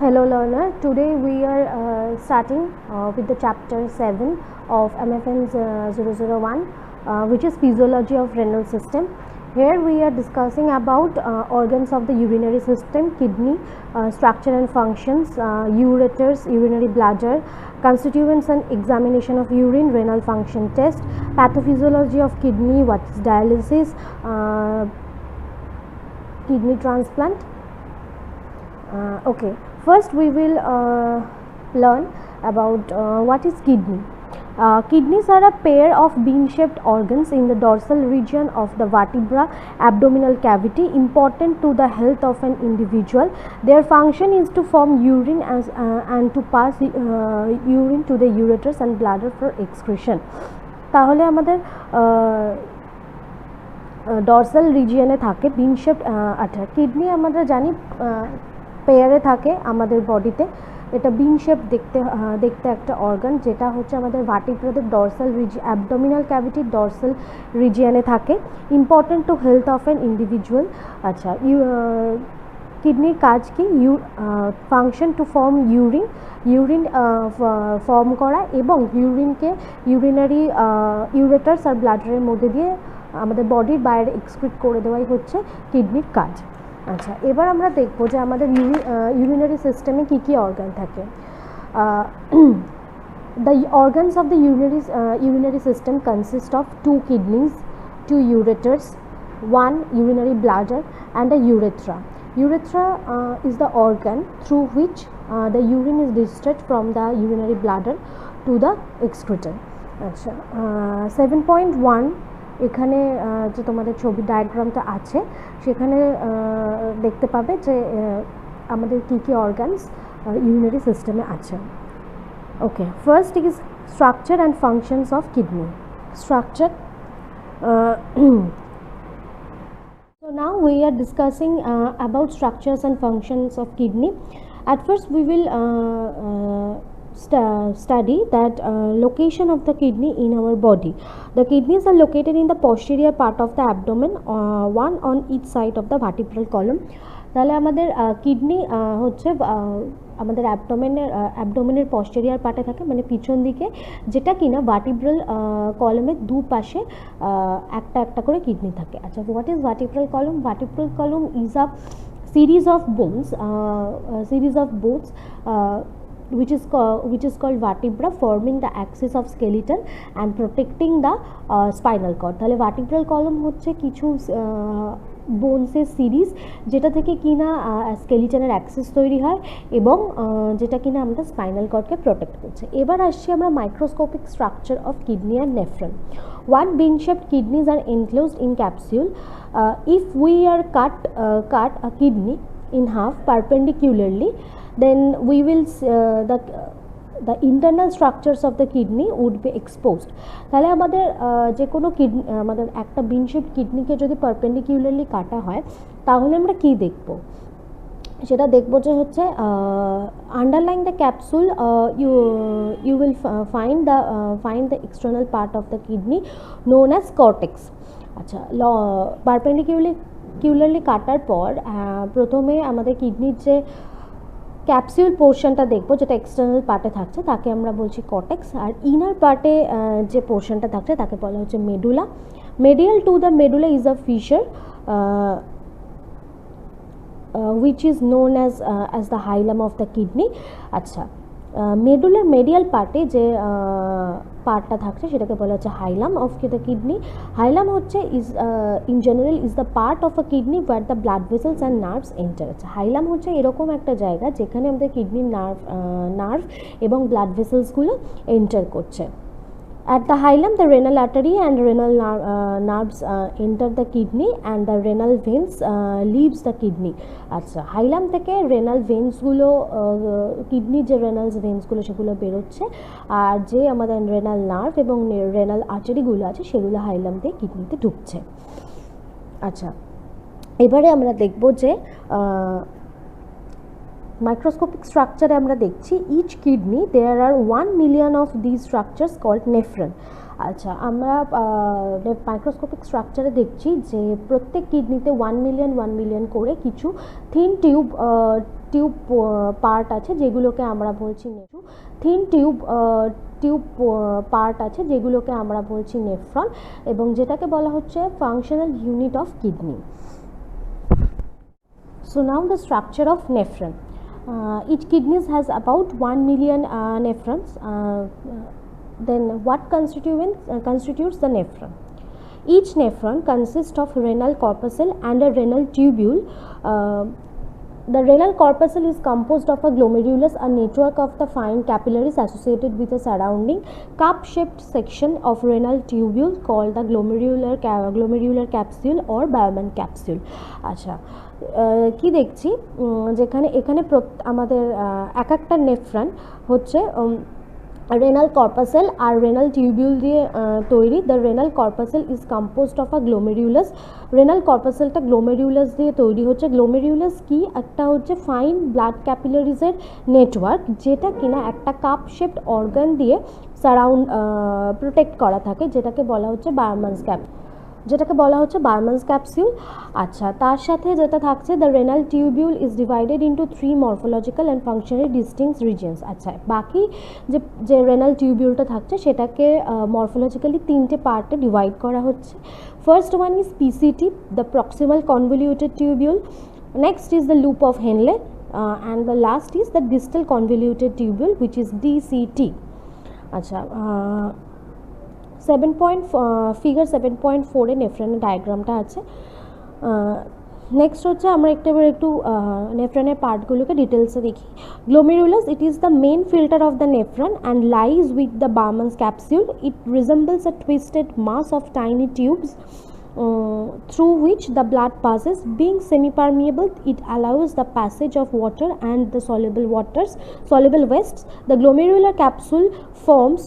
Hello learner, today we are starting with the chapter 7 of MFN 001 which is Physiology of Renal System. Here we are discussing about organs of the urinary system, kidney, structure and functions, ureters, urinary bladder, constituents and examination of urine, renal function test, pathophysiology of kidney, what is dialysis, kidney transplant. Okay, first we will learn about what is kidney. Kidneys are a pair of bean-shaped organs in the dorsal region of the vertebra abdominal cavity, important to the health of an individual. Their function is to form urine and to pass urine to the ureters and bladder for excretion. তাহলে আমাদের dorsal রিজিয়নে থাকে বিন shaped আচ্ছা kidney আমরা জানি পেয়ারে থাকে আমাদের বডিতে এটা বিন শেপ দেখতে একটা অর্গান যেটা হচ্ছে আমাদের ভার্টিব্রাদের ডরসাল অ্যাবডোমিনাল ক্যাভিটির ডরসাল রিজিয়নে থাকে important to health of an individual আচ্ছা কিডনির কাজ কি function to form urine form করা এবং ইউরিনকে ইউরেটার্স আর ব্লাডারের মধ্যে দিয়ে আমাদের বডির বাইরে এক্সক্রিট করে দেওয়াই হচ্ছে কিডনির কাজ আচ্ছা এবার আমরা দেখব যে আমাদের ইউরিনারি সিস্টেমে কী কী অর্গান থাকে The organs of the urinary system consist of 2 kidneys, 2 ureters, 1 urinary bladder and a urethra. Urethra is the organ through which the urine is discharged from the urinary bladder to the excreta. আচ্ছা 7.1 এখানে যে তোমাদের ছবি ডায়াগ্রামটা আছে সেখানে দেখতে পাবে যে আমাদের কী কী অর্গানস ইউরিনারি সিস্টেমে আছে okay first is structure and functions of kidney structure So now we are discussing about structures and functions of kidney. At first we will study that location of the kidney in our body. The kidneys are located in the posterior part of the abdomen, one on each side of the vertebral column. তাহলে আমাদের kidney হচ্ছে আমাদের অ্যাবডোমেনের posterior পার্টে থাকে মানে পিছন দিকে যেটা কিনা ভার্টিব্রাল কলামের দুপাশে একটা একটা করে কিডনি থাকে আচ্ছা what is vertebral column is a series of bones which is called vertebra forming the axis of skeleton and protecting the spinal cord তাহলে vertebral column হচ্ছে কিছু বোনসের সিরিজ যেটা থেকে কিনা স্কেলিটনের অ্যাক্সিস তৈরি হয় এবং যেটা কিনা আমাদের স্পাইনাল কর্ডকে প্রোটেক্ট করছে এবার আসছি আমরা microscopic structure of kidney and nephron One bean-shaped kidneys are enclosed in capsule. If we are cut a kidney in half perpendicularly, then we will the internal structures of the kidney would be exposed. তাহলে আমাদের যে কোনো kidney আমাদের একটা বিন shaped কিডনিকে যদি perpendicularly কাটা হয় তাহলে আমরা কি দেখব সেটা দেখব যে হচ্ছে underlying the capsule you will find the external part of the kidney known as cortex আচ্ছা পারপেন্ডিকুলারলি কাটার পর প্রথমে আমাদের কিডনির যে ক্যাপসুল পোর্শনটা দেখব যেটা এক্সটার্নাল পার্টে থাকছে তাকে আমরা বলছি কর্টেক্স আর ইনার পার্টে যে পোর্শনটা থাকছে তাকে বলা হচ্ছে medulla medial to the medulla is a fissure which is known as the hilum of the kidney আচ্ছা মেডুলার মেডিয়াল পার্টে যে পার্টটা থাকছে সেটাকে বলা হচ্ছে hilum of the kidney hilum হচ্ছে in general is the part of a kidney where the blood vessels and nerves enter আছে হাইলাম হচ্ছে এরকম একটা জায়গা যেখানে আমাদের কিডনির নার্ভ এবং ব্লাড ভেসেলসগুলো এন্টার করছে At the hilum, the renal artery and renal nerves enter the kidney and the renal veins leaves the kidney. আচ্ছা হাইলাম থেকে রেনাল ভেন্সগুলো কিডনির যে রেনাল ভেন্সগুলো সেগুলো বেরোচ্ছে আর যে আমাদের রেনাল নার্ভ এবং রেনাল আর্টারিগুলো আছে সেগুলো হাইলাম দিয়ে কিডনিতে ঢুকছে আচ্ছা এবারে আমরা দেখব যে মাইক্রোস্কোপিক স্ট্রাকচারে আমরা দেখছি each kidney there are 1 million of this structures called nephron আচ্ছা আমরা মাইক্রোস্কোপিক স্ট্রাকচারে দেখছি যে প্রত্যেক কিডনিতে 1 million করে কিছু থিন টিউব পার্ট আছে যেগুলোকে আমরা বলছি থিন টিউব পার্ট আছে যেগুলোকে আমরা বলছি নেফ্রন, এবং যেটাকে বলা হচ্ছে functional unit of kidney. So now the structure of nephron. Each kidney has about 1 million nephrons. Then what constitutes the nephron? Each nephron consists of renal corpuscle and a renal tubule. The renal corpuscle is composed of a glomerulus, a network of the fine capillaries associated with a surrounding cup-shaped section of renal tubule called the glomerular capsule or Bowman capsule. আচ্ছা, কি দেখছি যেখানে এখানে আমাদের এক একটা nephron হচ্ছে renal corpuscle আর renal tubule দিয়ে তৈরি। the renal corpuscle is composed of a glomerulus. renal corpuscle টা glomerulus দিয়ে তৈরি হচ্ছে। glomerulus কি, একটা হচ্ছে ফাইন ব্লাড ক্যাপিলারিজের নেটওয়ার্ক, যেটা কিনা একটা কাপ শেপড অর্গান দিয়ে সারাউন্ড প্রোটেক্ট করা থাকে, যেটাকে বলা হচ্ছে বার্মানস ক্যাপসুল। আচ্ছা, তার সাথে যেটা থাকছে the renal tubule is divided into 3 morphological and functionally distinct regions. আচ্ছা, বাকি যে রেনাল টিউবিউলটা থাকছে সেটাকে মরফোলজিক্যালি 3টে পার্টে ডিভাইড করা হচ্ছে। First one is PCT, the proximal convoluted tubule. Next is the loop of Henle, and the last is the distal convoluted tubule which is DCT. আচ্ছা, ফিগার 7.4 এ নেফ্রনের ডায়াগ্রামটা আছে। নেক্সট হচ্ছে আমরা একটু নেফ্রনের পার্টগুলোকে ডিটেলসে দেখি। Glomerulus, it is the main filter of the nephron and lies with the Bowman's capsule. It resembles a twisted mass of tiny tubes through which the blood passes. Being semi-permeable, it allows the passage of water and the soluble wastes. The glomerular capsule forms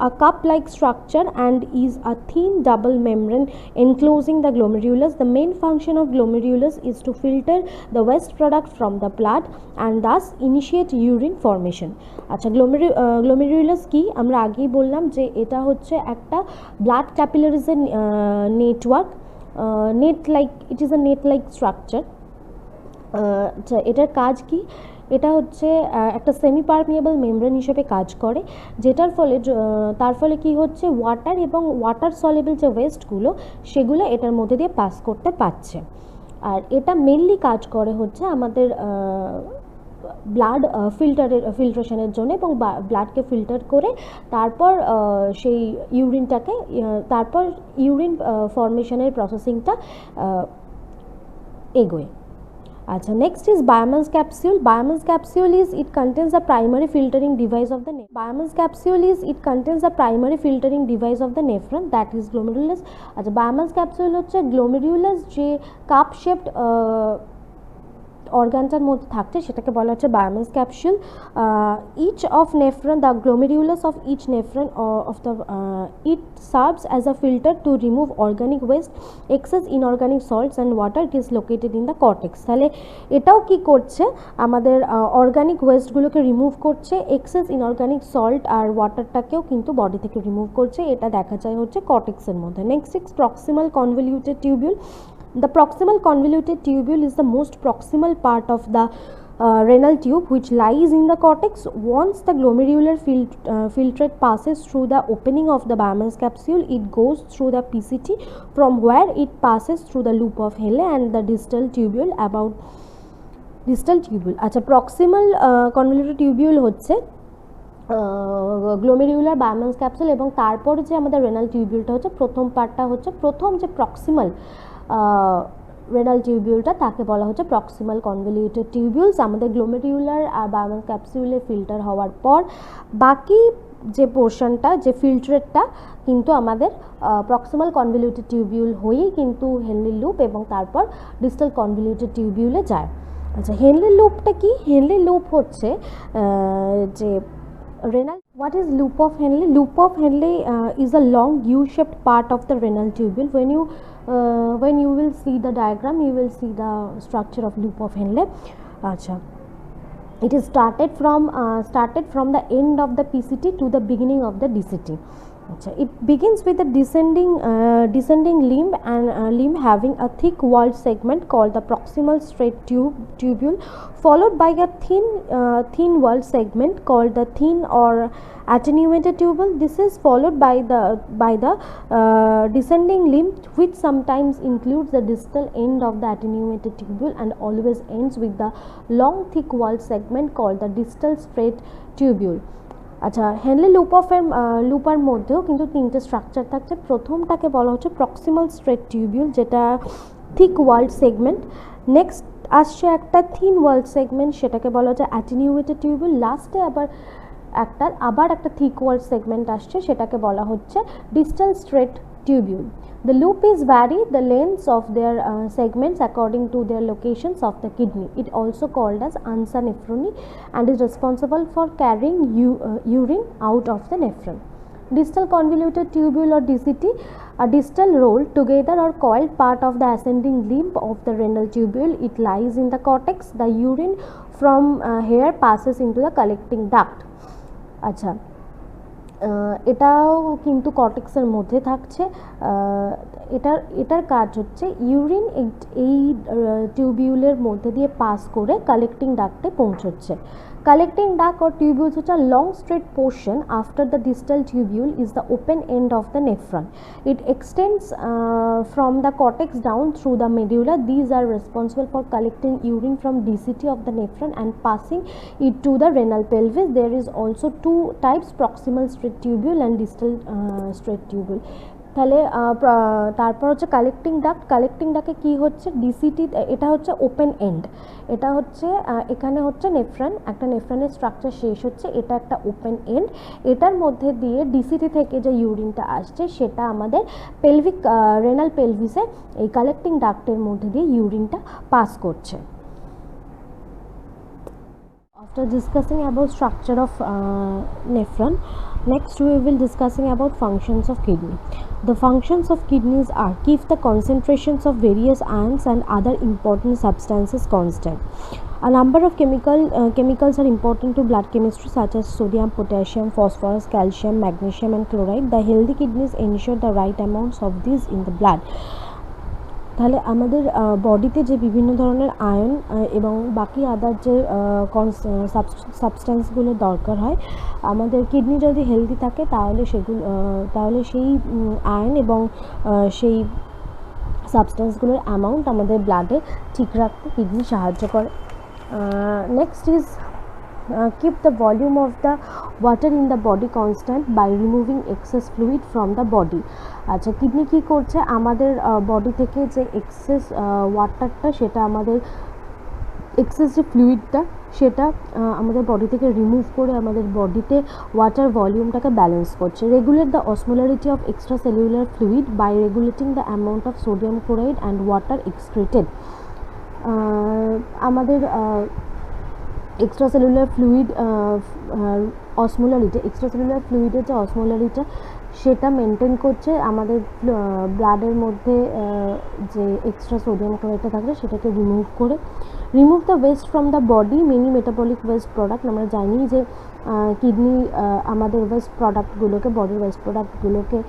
a cup-like structure and is a thin double membrane enclosing the glomerulus. The main function of glomerulus is to filter the waste product from the blood and thus initiate urine formation. আচ্ছা, glomerulus কি, আমরা আগেই বললাম যে এটা হচ্ছে একটা blood ক্যাপিলারিজের network, it is a net like structure. আচ্ছা, এটার কাজ কি, এটা হচ্ছে একটা সেমি পারমিয়েবল মেমব্রেন হিসেবে কাজ করে, তার ফলে কি হচ্ছে ওয়াটার এবং ওয়াটার সলিবল যে ওয়েস্টগুলো সেগুলো এটার মধ্যে দিয়ে পাস করতে পারছে। আর এটা মেনলি কাজ করে হচ্ছে আমাদের ব্লাড ফিল্ট্রেশনের জন্য, এবং ব্লাডকে ফিল্টার করে তারপর সেই ইউরিন ফর্মেশনের প্রসেসিংটা এগোয়। আচ্ছা, next is Bowman's capsule. Bowman's capsule is it contains the primary filtering device of the nephron that is glomerulus. আচ্ছা, বায়োমাস ক্যাপসুল হচ্ছে গ্লোমেরুলাস যে কাপ শেপড অর্গানটার মধ্যে থাকছে সেটাকে বলা হচ্ছে Bowman's capsule. Each of nephron, the glomerulus of each nephron it serves as a filter to remove organic waste, excess inorganic salts and water. It is located in the cortex. তাহলে এটাও কি করছে, আমাদের অর্গানিক ওয়েস্টগুলোকে রিমুভ করছে, access inorganic salt আর ওয়াটারটাকেও কিন্তু body থেকে remove করছে। এটা দেখা যায় হচ্ছে কর্টেক্সের মধ্যে। Next is proximal convoluted tubule. The proximal convoluted tubule is the most proximal part of the renal tube which lies in the cortex. Once the glomerular filtrate passes through the opening of the Bowman's capsule, it goes through the PCT, from where it passes through the loop of Henle and the distal tubule. আচ্ছা, proximal convoluted tubule হচ্ছে glomerular biomass capsule, এবং তারপরে যে আমাদের renal টিউবিউলটা হচ্ছে প্রথম পার্টটা হচ্ছে প্রথম যে প্রক্সিমাল রেনাল টিউবিউলটা তাকে বলা হচ্ছে প্রক্সিমাল কনভলিউটেড টিউবিউলস। আমাদের গ্লোমেরুলার আর বায়োমাস ক্যাপসুলে ফিল্টার হওয়ার পর বাকি যে পোর্শনটা, যে ফিল্ট্রেটটা কিন্তু আমাদের প্রক্সিমাল কনভলিউটেড টিউবিউল হয়েই কিন্তু হেনলি লুপ এবং তারপর ডিস্টাল কনভলিউটেড টিউবিউলে যায়। আচ্ছা, হেনলি লুপটা কি? হেনলি লুপ হচ্ছে যে renal. What is loop of Henle? Loop of Henle is a long U-shaped part of the renal tubule. When you will see the diagram, you will see the structure of loop of Henle. Acha. It is started from the end of the PCT to the beginning of the DCT. It begins with a descending limb having a thick walled segment called the proximal straight tubule, followed by a thin walled segment called the thin or attenuated tubule. This is followed by the descending limb, which sometimes includes the distal end of the attenuated tubule and always ends with the long thick walled segment called the distal straight tubule. আচ্ছা, Henley লুপার মধ্যেও কিন্তু তিনটে structure থাকছে। প্রথমটাকে বলা হচ্ছে proximal straight tubule, যেটা thick world segment. Next আসছে একটা থিন ওয়াল্ড সেগমেন্ট, সেটাকে বলা হচ্ছে অ্যাটেনিউয়েটেড টিউবিউল। লাস্টে আবার একটা থিক ওয়াল্ড সেগমেন্ট আসছে, সেটাকে বলা হচ্ছে distal straight tubule. The loop is vary the lengths of their segments according to their locations of the kidney. It also called as ansa nephroni and is responsible for carrying urine out of the nephron. Distal convoluted tubule or DCT, a distal rolled together or coiled part of the ascending limb of the renal tubule. It lies in the cortex. The urine from here passes into the collecting duct. আচ্ছা, এটাও কিন্তু কর্টেক্সের মধ্যে থাকছে। এটার কাজ হচ্ছে urine এই টিউবিউলের মধ্যে দিয়ে পাস করে কালেক্টিং ডাক্টে পৌঁছচ্ছে। Collecting duct or tubules, which are long straight portion after the distal tubule, is the open end of the nephron. It extends from the cortex down through the medulla. These are responsible for collecting urine from DCT of the nephron and passing it to the renal pelvis. There is also two types, proximal straight tubule and distal straight tubule. তাহলে তারপর হচ্ছে collecting ডাক্টে কী হচ্ছে, ডিসিটি, এটা হচ্ছে open and. এটা হচ্ছে এখানে হচ্ছে একটা নেফ্রনের স্ট্রাকচার শেষ হচ্ছে, এটা একটা ওপেন এন্ড। এটার মধ্যে দিয়ে ডিসিটি থেকে যে ইউরিনটা আসছে সেটা আমাদের রেনাল পেলভিসে এই কালেক্টিং ডাক্টের মধ্যে দিয়ে ইউরিনটা পাস করছে। After discussing about structure of nephron, next we will discussing about functions of kidney. The functions of kidneys are keep the concentrations of various ions and other important substances constant. A number of chemicals are important to blood chemistry, such as sodium, potassium, phosphorus, calcium, magnesium and chloride. The healthy kidneys ensure the right amounts of these in the blood. তাহলে আমাদের বডিতে যে বিভিন্ন ধরনের ion এবং বাকি আদার যে সাবস্টেন্সগুলো দরকার হয়, আমাদের কিডনি যদি হেলদি থাকে তাহলে সেই আয়ন এবং সেই সাবস্টেন্সগুলোর অ্যামাউন্ট আমাদের ব্লাডে ঠিক রাখতে কিডনি সাহায্য করে। Next is keep the volume of the water in the body constant by removing excess fluid from the body. আচ্ছা, কিডনি কী করছে, আমাদের বডি থেকে যে এক্সেস ওয়াটারটা, সেটা আমাদের এক্সেস যে ফ্লুইডটা সেটা আমাদের বডি থেকে রিমুভ করে আমাদের বডিতে ওয়াটার ভলিউমটাকে ব্যালেন্স করছে। Regulate the osmolarity of extra cellular fluid by regulating the amount of sodium chloride and water excreted. আমাদের এক্সট্রাসেলুলার ফ্লুইড এক্সট্রাসেলুলার ফ্লুইডের যে অসমোলারিটা সেটা মেনটেন করছে, আমাদের ব্লাডের মধ্যে যে এক্সট্রা সোডিয়াম ক্লোরাইডটা থাকবে সেটাকে remove the West from the body, many metabolic waste product. আমরা জানি যে কিডনি আমাদের ওয়েস্ট প্রোডাক্টগুলোকে, বডির ওয়েস্ট প্রোডাক্টগুলোকে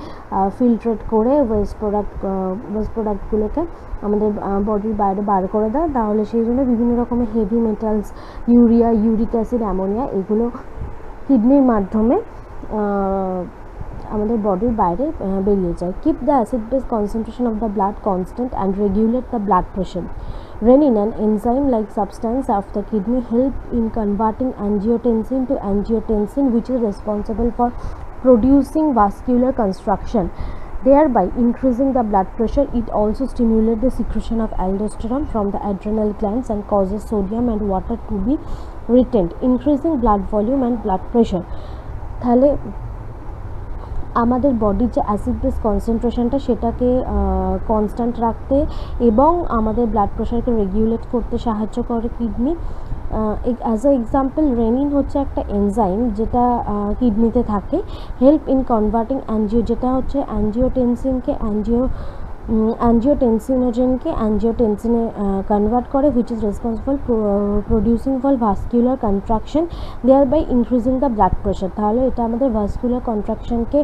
ফিল্ট্রেট করে ওয়েস্ট প্রোডাক্টগুলোকে আমাদের বডির বাইরে বার করে দেয়। তাহলে সেই জন্য বিভিন্ন রকমের heavy metals, urea, uric acid, ammonia, এগুলো কিডনির মাধ্যমে আমাদের বডির বাইরে বেরিয়ে যায়। Keep the acid base concentration of the blood constant and regulate the blood pressure. Renin, an enzyme-like substance of the kidney, help in converting angiotensin to angiotensin, which is responsible for producing vascular constriction, thereby increasing the blood pressure. It also stimulates the secretion of aldosterone from the adrenal glands and causes sodium and water to be retained, increasing blood volume and blood pressure. তাহলে আমাদের বডির যে acid base কনসেন্ট্রেশনটা সেটাকে constant রাখতে এবং আমাদের blood প্রেশারকে regulate করতে সাহায্য করে kidney. As a example, renin হচ্ছে একটা এনজাইম যেটা কিডনিতে থাকে। হেল্প ইন কনভার্টিং যেটা হচ্ছে অ্যাঞ্জিওটেনসিনকে অ্যাঞ্জিওটেনসিনোজেনকে অ্যাঞ্জিওটেনসিনে কনভার্ট করে, which is responsible producing for vascular contraction thereby increasing the blood pressure. তাহলে এটা আমাদের ভাস্কুলার কন্ট্রাকশনকে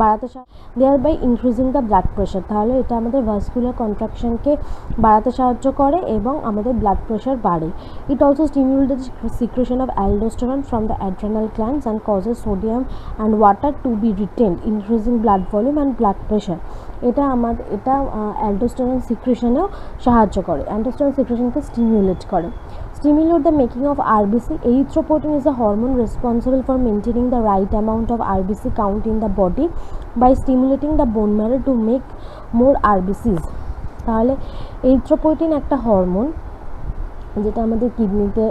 বাড়াতে thereby increasing the blood pressure, তাহলে এটা আমাদের ভাস্কুলার কন্ট্রাকশনকে বাড়াতে সাহায্য করে এবং আমাদের ব্লাড প্রেশার বাড়ে। It also stimulate the secretion of aldosterone from the adrenal glands and causes sodium and water to be retained, increasing blood volume and blood pressure. এটা অ্যালডোস্টেরন সিক্রেশনেও সাহায্য করে, অ্যালডোস্টেরন সিক্রেশনকে স্টিমুলেট করে। Stimulate the making of RBC. Erythropoietin is a hormone responsible for maintaining the right amount of RBC count in the body by stimulating the bone marrow to make more RBCs. তাহলে erythropoietin একটা hormone যেটা আমাদের কিডনিতে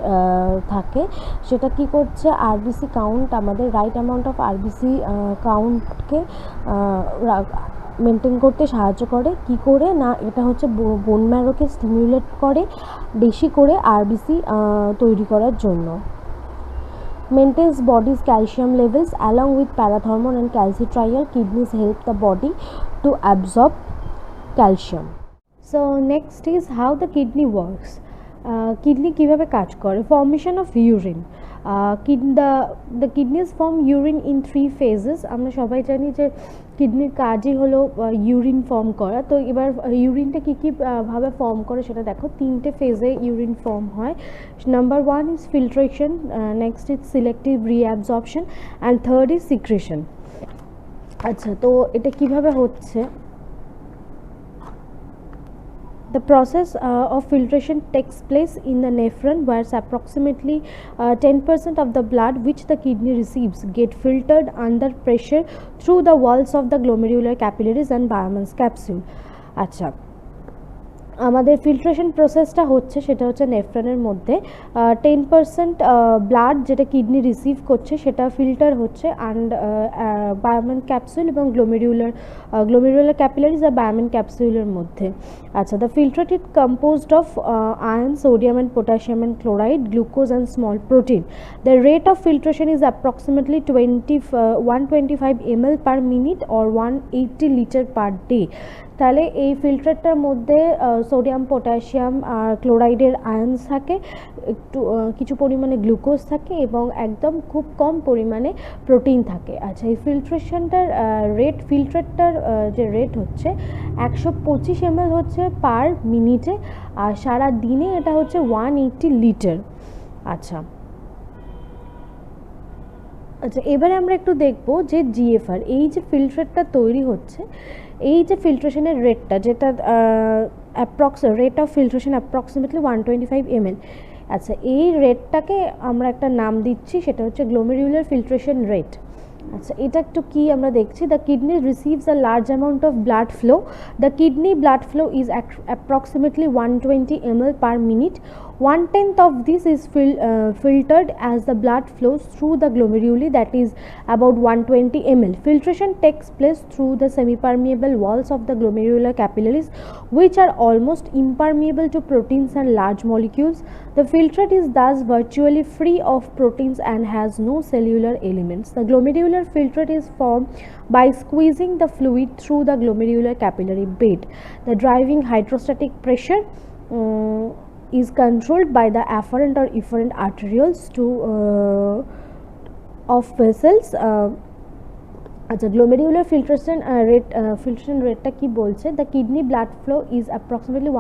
থাকে, সেটা কি করছে, RBC count, আমাদের রাইট অ্যামাউন্ট অফ আরবিসি কাউন্টকে মেনটেন করতে সাহায্য করে। কি করে না, এটা হচ্ছে বোন ম্যারোকে স্টিমুলেট করে বেশি করে আরবিসি তৈরি করার জন্য। Maintains body's calcium levels along with parathormone and calcitriol kidneys help the body to absorb calcium. So next is how the kidney works. Kidney কীভাবে কাজ করে। Formation of urine. The kidneys form urine in 3 phases। আমরা সবাই জানি যে কিডনির কাজই হলো ইউরিন ফর্ম করা। তো এবার ইউরিনটা কী ভাবে ফর্ম করে সেটা দেখো। 3টে ফেজে ইউরিন ফর্ম হয়। Number 1 is filtration, next is selective reabsorption and third is secretion. আচ্ছা, তো এটা কীভাবে হচ্ছে। The process of filtration takes place in the nephron, where approximately 10% of the blood which the kidney receives get filtered under pressure through the walls of the glomerular capillaries and Bowman's capsule. আচ্ছা, আমাদের filtration প্রসেসটা হচ্ছে সেটা হচ্ছে নেফ্রনের মধ্যে 10% blood যেটা kidney receive করছে সেটা ফিল্টার হচ্ছে অ্যান্ড বায়োম্যান ক্যাপসুল এবং গ্লোমেরুলার ক্যাপিলারিজ আর বায়োম্যান ক্যাপসুলের মধ্যে। আচ্ছা, the filtrate is composed of iron, sodium and potassium and chloride, glucose and small protein. The rate of filtration is approximately 125 ml per minute or 180 litre per day. তাহলে এই ফিল্টারটার মধ্যে sodium, potassium আর ক্লোরাইডের ions থাকে, একটু কিছু পরিমাণে গ্লুকোজ থাকে এবং একদম খুব কম পরিমাণে প্রোটিন থাকে। আচ্ছা, এই ফিল্ট্রেশনটার ফিল্টারটার যে রেট হচ্ছে 125 ml হচ্ছে পার মিনিটে, আর সারা দিনে এটা হচ্ছে 180 লিটার। আচ্ছা, এবারে আমরা একটু দেখব যে জিএফআর, এই যে ফিল্টারটা তৈরি হচ্ছে, এই যে ফিল্ট্রেশনের রেটটা, যেটা rate of filtration approximately 125 ml। আচ্ছা, এই রেটটাকে আমরা একটা নাম দিচ্ছি, সেটা হচ্ছে গ্লোমেরুলার ফিল্ট্রেশন রেট। আচ্ছা, এটা একটু কি আমরা দেখছি। The kidney receives a large amount of blood flow. The kidney blood flow is approximately 120 ml per minute. 1/10 of this is filtered as the blood flows through the glomeruli, that is about 120 ml. Filtration takes place through the semi-permeable walls of the glomerular capillaries, which are almost impermeable to proteins and large molecules. The filtrate is thus virtually free of proteins and has no cellular elements. The glomerular filtrate is formed by squeezing the fluid through the glomerular capillary bed. The driving hydrostatic pressure is controlled by the afferent or efferent arterioles of vessels. আচ্ছা, glomerular filtration রেটটা কি বলছে। The kidney blood flow is approximately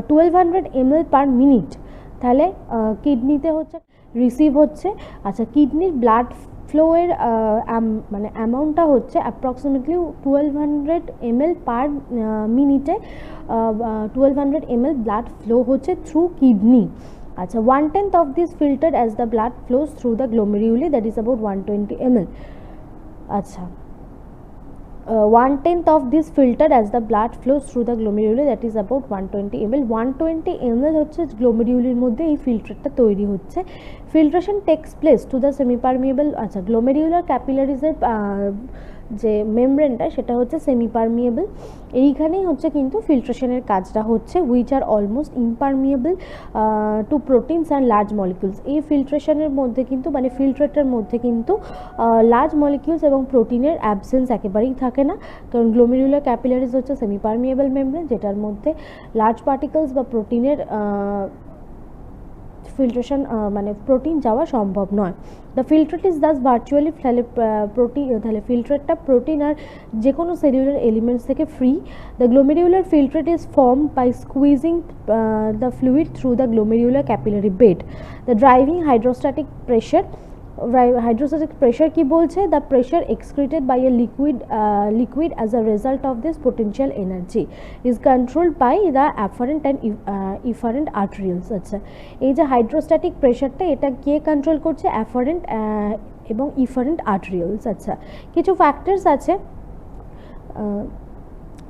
1200 ml per minute. তাহলে কিডনিতে হচ্ছে receive হচ্ছে। আচ্ছা, কিডনির ব্লাড ফ্লোয়ের মানে অ্যামাউন্টটা হচ্ছে অ্যাপ্রক্সিমেটলি 1200 ml পার মিনিটে। 1200 ml ব্লাড ফ্লো হচ্ছে থ্রু কিডনি। আচ্ছা, 1/10 of this filtered as the blood flows through the glomeruli, that is about 120 ml. আচ্ছা, 1/10 of this filtered as the blood flows through the glomeruli, that is about 120 ml. 120 ml হচ্ছে গ্লোমেরুলির মধ্যে এই ফিল্টারটা তৈরি হচ্ছে। Filtration takes place to the semipermeable. আচ্ছা, glomerular ক্যাপিলারিজের যে মেমব্রেনটা সেটা হচ্ছে সেমি পারমিয়েবল। এইখানেই হচ্ছে কিন্তু ফিল্ট্রেশনের কাজটা হচ্ছে, which are almost impermeable to proteins and large molecules. এই ফিল্ট্রেশনের মধ্যে কিন্তু মানে ফিল্ট্রেটের মধ্যে কিন্তু লার্জ মলিকিউলস এবং প্রোটিনের অ্যাবসেন্স একেবারেই থাকে না, কারণ গ্লোমেরুলার ক্যাপিলারিজ হচ্ছে সেমি পারমিয়েবল মেমব্রেন, যেটার মধ্যে লার্জ পার্টিকলস বা প্রোটিনের ফিল্ট্রেশন মানে প্রোটিন যাওয়া সম্ভব নয়। The filtrate is thus virtually, তাহলে প্রোটিন, তাহলে ফিল্ট্রেটটা প্রোটিন আর যে কোনো সেলুলার এলিমেন্টস থেকে free. The glomerular filtrate is formed by squeezing the fluid through the glomerular capillary bed. The driving hydrostatic pressure, hydrostatic pressure কি বলছে, the pressure excreted by a liquid as a result of this potential energy is controlled by the afferent and efferent arterioles। আচ্ছা, এই যে hydrostatic প্রেশারটা এটা কে control করছে, afferent এবং efferent আর্টেরিয়লস। আচ্ছা, কিছু ফ্যাক্টরস আছে।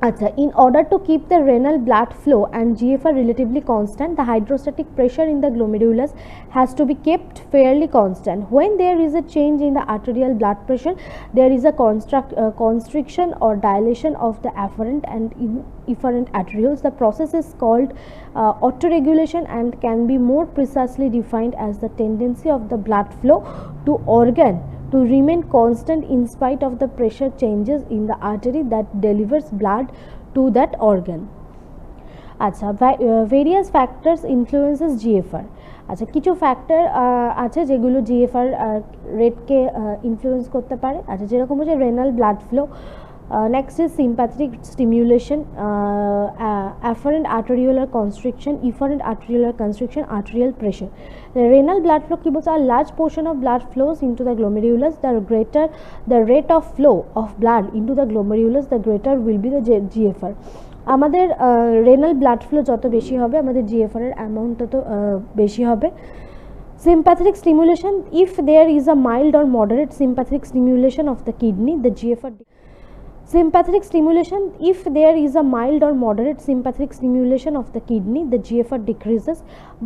আচ্ছা, in order to keep the renal blood flow and GFR relatively constant, the hydrostatic pressure in the glomerulus has to be kept fairly constant. When there is a change in the arterial blood pressure, there is a constriction or dilation of the afferent and efferent arterioles. The process is called autoregulation and can be more precisely defined as the tendency of the blood flow to organ to remain constant in spite of the pressure changes in the artery that delivers blood to that organ. আচ্ছা, various factors influences GFR। আচ্ছা, কিছু factor আছে যেগুলো GFR রেটকে influence করতে পারে। আচ্ছা, যেরকম হচ্ছে renal blood flow, next is sympathetic stimulation, afferent arteriolar constriction, efferent arteriolar constriction, arterial pressure. The renal blood flow কি বলছে, a large portion of blood flows into the glomerulus. The greater the rate of flow of blood into the glomerulus, the greater will be the GFR। আমাদের renal blood flow যত বেশি হবে আমাদের GFR এর amount তত বেশি হবে। Sympathetic stimulation, if there is a mild or moderate sympathetic stimulation of the kidney, the GFR sympathetic stimulation, if there is a mild or moderate sympathetic stimulation of the kidney, the GFR decreases,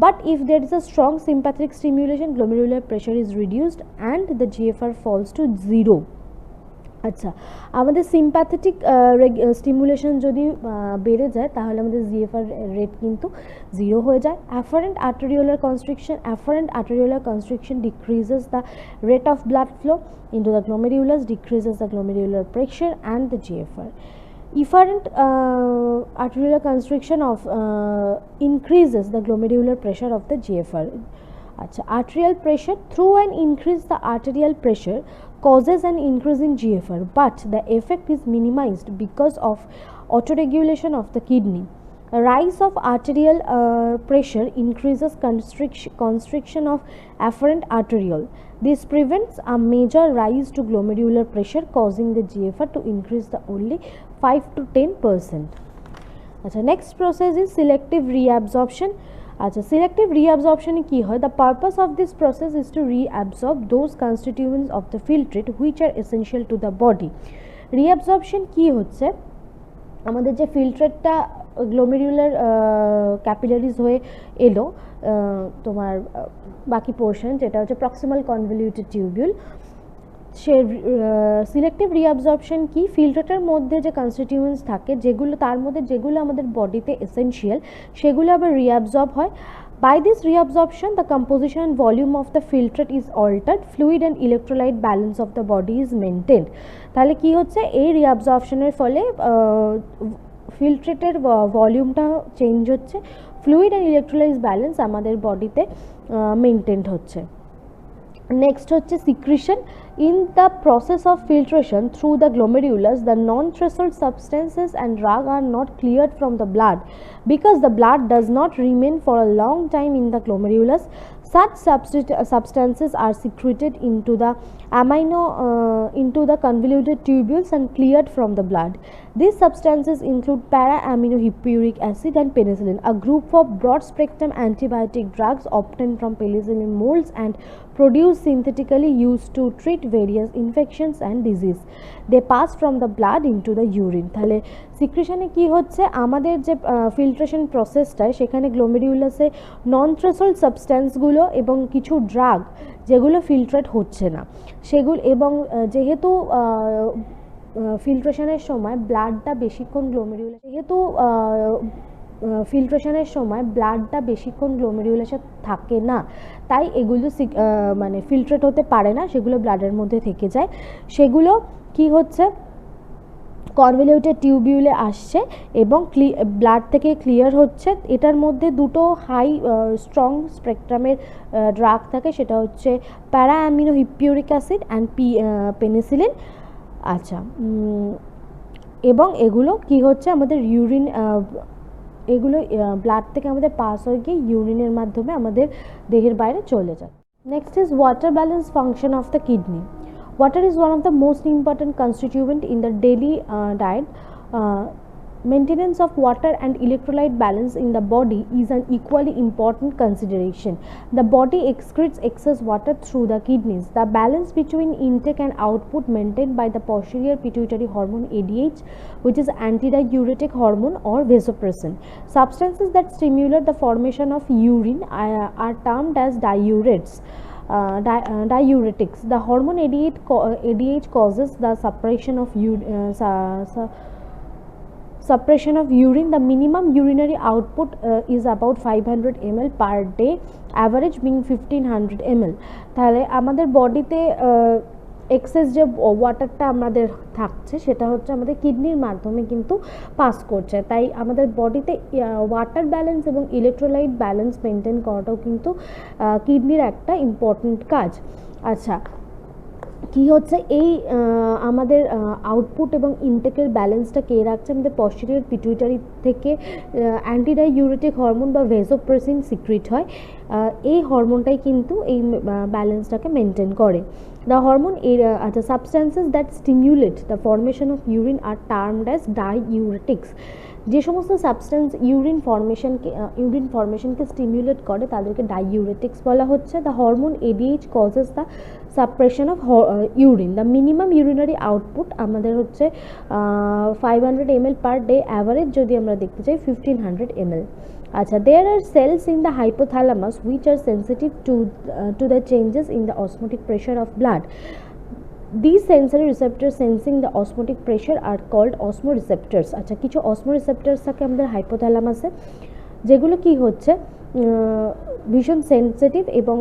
but if there is a strong sympathetic stimulation, glomerular pressure is reduced and the GFR falls to 0। আচ্ছা, আমাদের sympathetic stimulation যদি বেড়ে যায় তাহলে আমাদের GFR rate কিন্তু 0 হয়ে যায়। Afferent arteriolar constriction decreases the rate of blood flow into the glomerulus, decreases the glomerular pressure and the GFR. Efferent arteriolar constriction of increases the glomerular pressure of the GFR. Achha, arterial pressure, through an increase the arterial pressure causes an increase in GFR, but the effect is minimized because of autoregulation of the kidney. A rise of arterial pressure increases constriction of afferent arteriole. This prevents a major rise to glomerular pressure, causing the GFR to increase the only 5 to 10%. Achha, next process is selective reabsorption. Achha, selective reabsorption ki hoy, the purpose of this process is to reabsorb those constituents of the filtrate which are essential to the body. Reabsorption ki হচ্ছে, আমাদের যে ফিল্ট্রেটটা glomerular capillaries হয়ে এলো তোমার বাকি portion যেটা হচ্ছে proximal convoluted tubule, সে selective reabsorption কি, ফিল্ট্রেটের মধ্যে যে কনস্টিটিউয়েন্টস থাকে যেগুলো তার মধ্যে যেগুলো আমাদের বডিতে এসেনশিয়াল সেগুলো আবার রিঅ্যাবজর্ব হয়। By this reabsorption, the composition and volume of the filtrate is altered, fluid and electrolyte balance of the body is maintained। তাহলে কি হচ্ছে, এই রিঅ্যাবজর্পশনের ফলে ফিল্ট্রেটের ভলিউমটা চেঞ্জ হচ্ছে, ফ্লুইড অ্যান্ড ইলেকট্রোলাইট ব্যালেন্স আমাদের বডিতে মেনটেন্ড হচ্ছে। নেক্সট হচ্ছে secretion. In the process of filtration through the glomerulus, the non-threshold substances and drug are not cleared from the blood because the blood does not remain for a long time in the glomerulus. Such substances are secreted into the into the convoluted tubules and cleared from the blood. These substances include para-aminohippuric acid and penicillin, a group of broad-spectrum antibiotic drugs obtained from penicillin molds and produced synthetically used to treat various infections and disease. They pass from the blood into the urine। তাহলে সিক্রিশনে কি হচ্ছে, আমাদের যে filtration প্রসেসটা সেখানে গ্লোমেরুলাসে নন threshold সাবস্ট্যান্সগুলো এবং কিছু drug যেগুলো ফিল্ট্রেট হচ্ছে না সেগুলো, এবং যেহেতু ফিল্ট্রেশনের সময় ব্লাডটা বেশিক্ষণ গ্লোমেরুলাস, যেহেতু ফিল্ট্রেশনের সময় ব্লাডটা বেশিক্ষণ গ্লোমেরুলাসে থাকে না, তাই এগুলো মানে ফিল্ট্রেট হতে পারে না, সেগুলো ব্লাডের মধ্যে থেকে যায়। সেগুলো কি হচ্ছে, কনভলিউটেড টিউবিউলে আসছে এবং ব্লাড থেকে ক্লিয়ার হচ্ছে। এটার মধ্যে দুটো হাই স্ট্রং স্পেকট্রামের ড্রাগ থাকে, সেটা হচ্ছে প্যারা অ্যামিনো হিপিউরিক অ্যাসিড অ্যান্ড পেনিসিলিন। আচ্ছা, এবং এগুলো কি হচ্ছে, আমাদের ইউরিন, এগুলো ব্লাড থেকে আমাদের পাস হয়ে গিয়ে ইউরিনের মাধ্যমে আমাদের দেহের বাইরে চলে যায়। Next is water balance function of the kidney. Water is one of the most important constituent in the daily diet. Maintenance of water and electrolyte balance in the body is an equally important consideration. The body excretes excess water through the kidneys. The balance between intake and output maintained by the posterior pituitary hormone ADH, which is antidiuretic hormone, or vasopressin. Substances that stimulate the formation of urine are termed as diuretics. Diuretics. The hormone ADH causes the suppression of urine. The minimum urinary output is about 500 ml per day, average being 1500 ml. তাহলে আমাদের বডিতে access যে ওয়াটারটা আমাদের থাকছে সেটা হচ্ছে আমাদের কিডনির মাধ্যমে কিন্তু পাস করছে, তাই আমাদের বডিতে ওয়াটার ব্যালেন্স এবং ইলেকট্রোলাইট ব্যালেন্স মেনটেন করাটাও কিন্তু কিডনির একটা ইম্পর্ট্যান্ট কাজ। আচ্ছা, কি হচ্ছে, এই আমাদের আউটপুট এবং ইনটেকের ব্যালেন্সটা কে রাখছে, আমাদের পস্টেরিয়র পিটুইটারি থেকে অ্যান্টিডাইউরেটিক হরমোন বা ভেসোপ্রেসিন সিক্রিট হয়। এই হরমোনটাই কিন্তু এই ব্যালেন্সটাকে মেনটেন করে। The hormone the substances that stimulate the formation of urine are termed as diuretics. যে সমস্ত সাবস্টেন্স ইউরিন ফর্মেশনকে স্টিমুলেট করে তাদেরকে ডাইউরেটিক্স বলা হচ্ছে। The hormone ADH causes the suppression of urine. The minimum urinary output আমাদের হচ্ছে 500 ml per day, average যদি আমরা দেখতে চাই 1500 ml। আচ্ছা, there are cells in the hypothalamus which are sensitive to the changes in the osmotic pressure of blood. These sensory receptors sensing the osmotic pressure are called osmoreceptors. আচ্ছা, কিছু osmoreceptors থাকে আমাদের হাইপোথ্যালামাসে, যেগুলো কি হচ্ছে ভীষণ সেন্সিটিভ এবং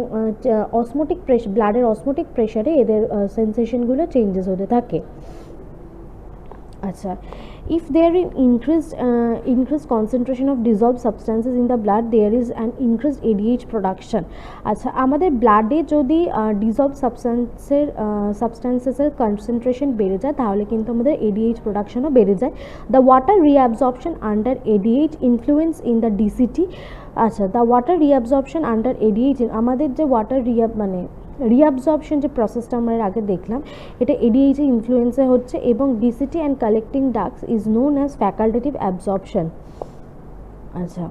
অসমোটিক প্রেশার, ব্লাডের অসমোটিক প্রেশারে এদের সেন্সেশনগুলো চেঞ্জেস হতে থাকে। আচ্ছা, if there is increased concentration of dissolved substances in the blood, there is an increased ADH production. আচ্ছা, আমাদের ব্লাডে যদি dissolved substances কনসেন্ট্রেশন বেড়ে যায় তাহলে কিন্তু আমাদের ADH প্রোডাকশনও বেড়ে যায়। The water reabsorption under ADH influence in the DCT. আচ্ছা, the water reabsorption under ADH, আমাদের যে ওয়াটার রিঅ্যাবজর্পশন যে প্রসেসটা আমরা আগে দেখলাম, এটা ADH এর ইনফ্লুয়েন্সে হচ্ছে এবং DCT and collecting ducts is known as facultative absorption. আচ্ছা,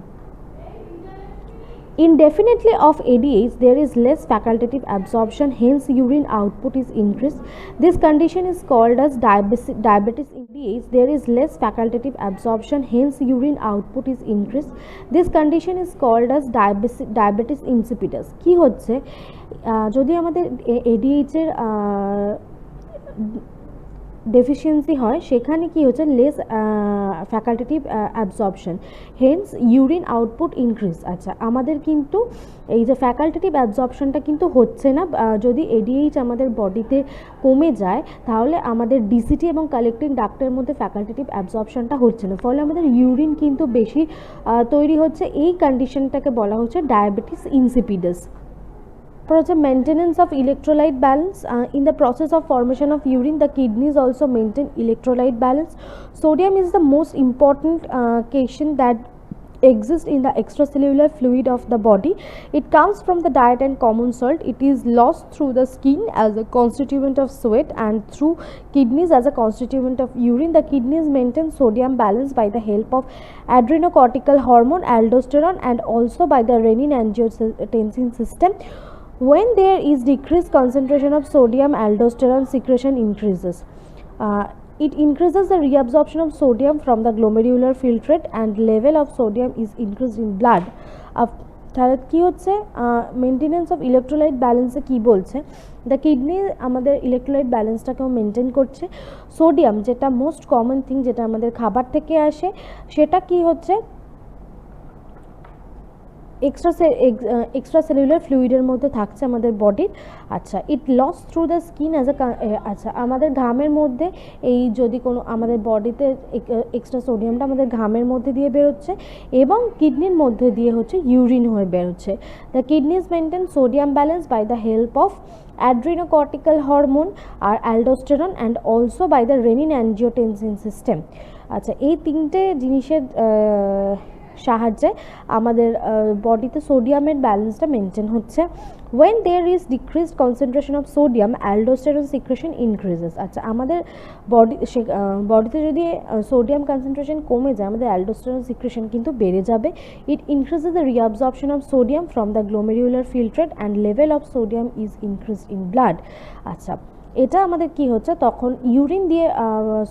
indefinitely of ADH there is less facultative absorption, hence urine output is increased. This condition is called as diabetes. ADH there is less facultative absorption, hence urine output is increased. This condition is called as diabetes insipidus. কি হচ্ছে, যদি আমাদের ADH এর deficiency হয় সেখানে কি হচ্ছে, less facultative absorption, hence urine output increase. আচ্ছা, আমাদের কিন্তু এই যে ফ্যাকাল্টেটিভ অ্যাবজর্পশনটা কিন্তু হচ্ছে না, যদি ADH আমাদের বডিতে কমে যায় তাহলে আমাদের ডিসিটি এবং কালেক্টিং ডাক্টের মধ্যে ফ্যাকাল্টেটিভ অ্যাবজর্পশনটা হচ্ছে না, ফলে আমাদের ইউরিন কিন্তু বেশি তৈরি হচ্ছে। এই কন্ডিশনটাকে বলা হচ্ছে diabetes insipidus. For the maintenance of electrolyte balance, in the process of formation of urine, the kidneys also maintain electrolyte balance. Sodium is the most important cation that exists in the extracellular fluid of the body. It comes from the diet and common salt. It is lost through the skin as a constituent of sweat and through kidneys as a constituent of urine. The kidneys maintain sodium balance by the help of adrenocortical hormone aldosterone and also by the renin-angiotensin system. When there is decreased concentration of sodium, aldosterone secretion increases. It increases the reabsorption of sodium from the glomerular filtrate and level of sodium is increased in blood. তাহলে কি হচ্ছে maintenance of electrolyte ব্যালেন্সে কি বলছে, the kidney আমাদের electrolyte ব্যালেন্সটাকেও maintain করছে। Sodium যেটা most common thing, যেটা আমাদের খাবার থেকে আসে, সেটা কি হচ্ছে এক্সট্রা সেলুলার ফ্লুইডের মধ্যে থাকছে আমাদের বডির। আচ্ছা, it loss through the skin as a, আচ্ছা আমাদের ঘামের মধ্যে এই যদি কোনো আমাদের বডিতে এক্সট্রা সোডিয়ামটা আমাদের ঘামের মধ্যে দিয়ে বেরোচ্ছে এবং কিডনির মধ্যে দিয়ে হচ্ছে ইউরিন হয়ে বেরোচ্ছে। The kidneys maintain sodium balance by the help of adrenocortical hormone আর aldosterone and also by the renin angiotensin system। আচ্ছা, এই তিনটে জিনিসের সাহায্যে আমাদের বডিতে সোডিয়ামের ব্যালেন্সটা মেনটেন হচ্ছে। when there is decreased concentration of sodium aldosterone secretion increases। আচ্ছা, আমাদের বডিতে যদি সোডিয়াম কনসেন্ট্রেশন কমে যায় আমাদের অ্যালডোস্টেরন সিক্রেশন কিন্তু বেড়ে যাবে। It increases the reabsorption of sodium from the glomerular filtrate and level of sodium is increased in blood. আচ্ছা, এটা আমাদের কি হচ্ছে, তখন ইউরিন দিয়ে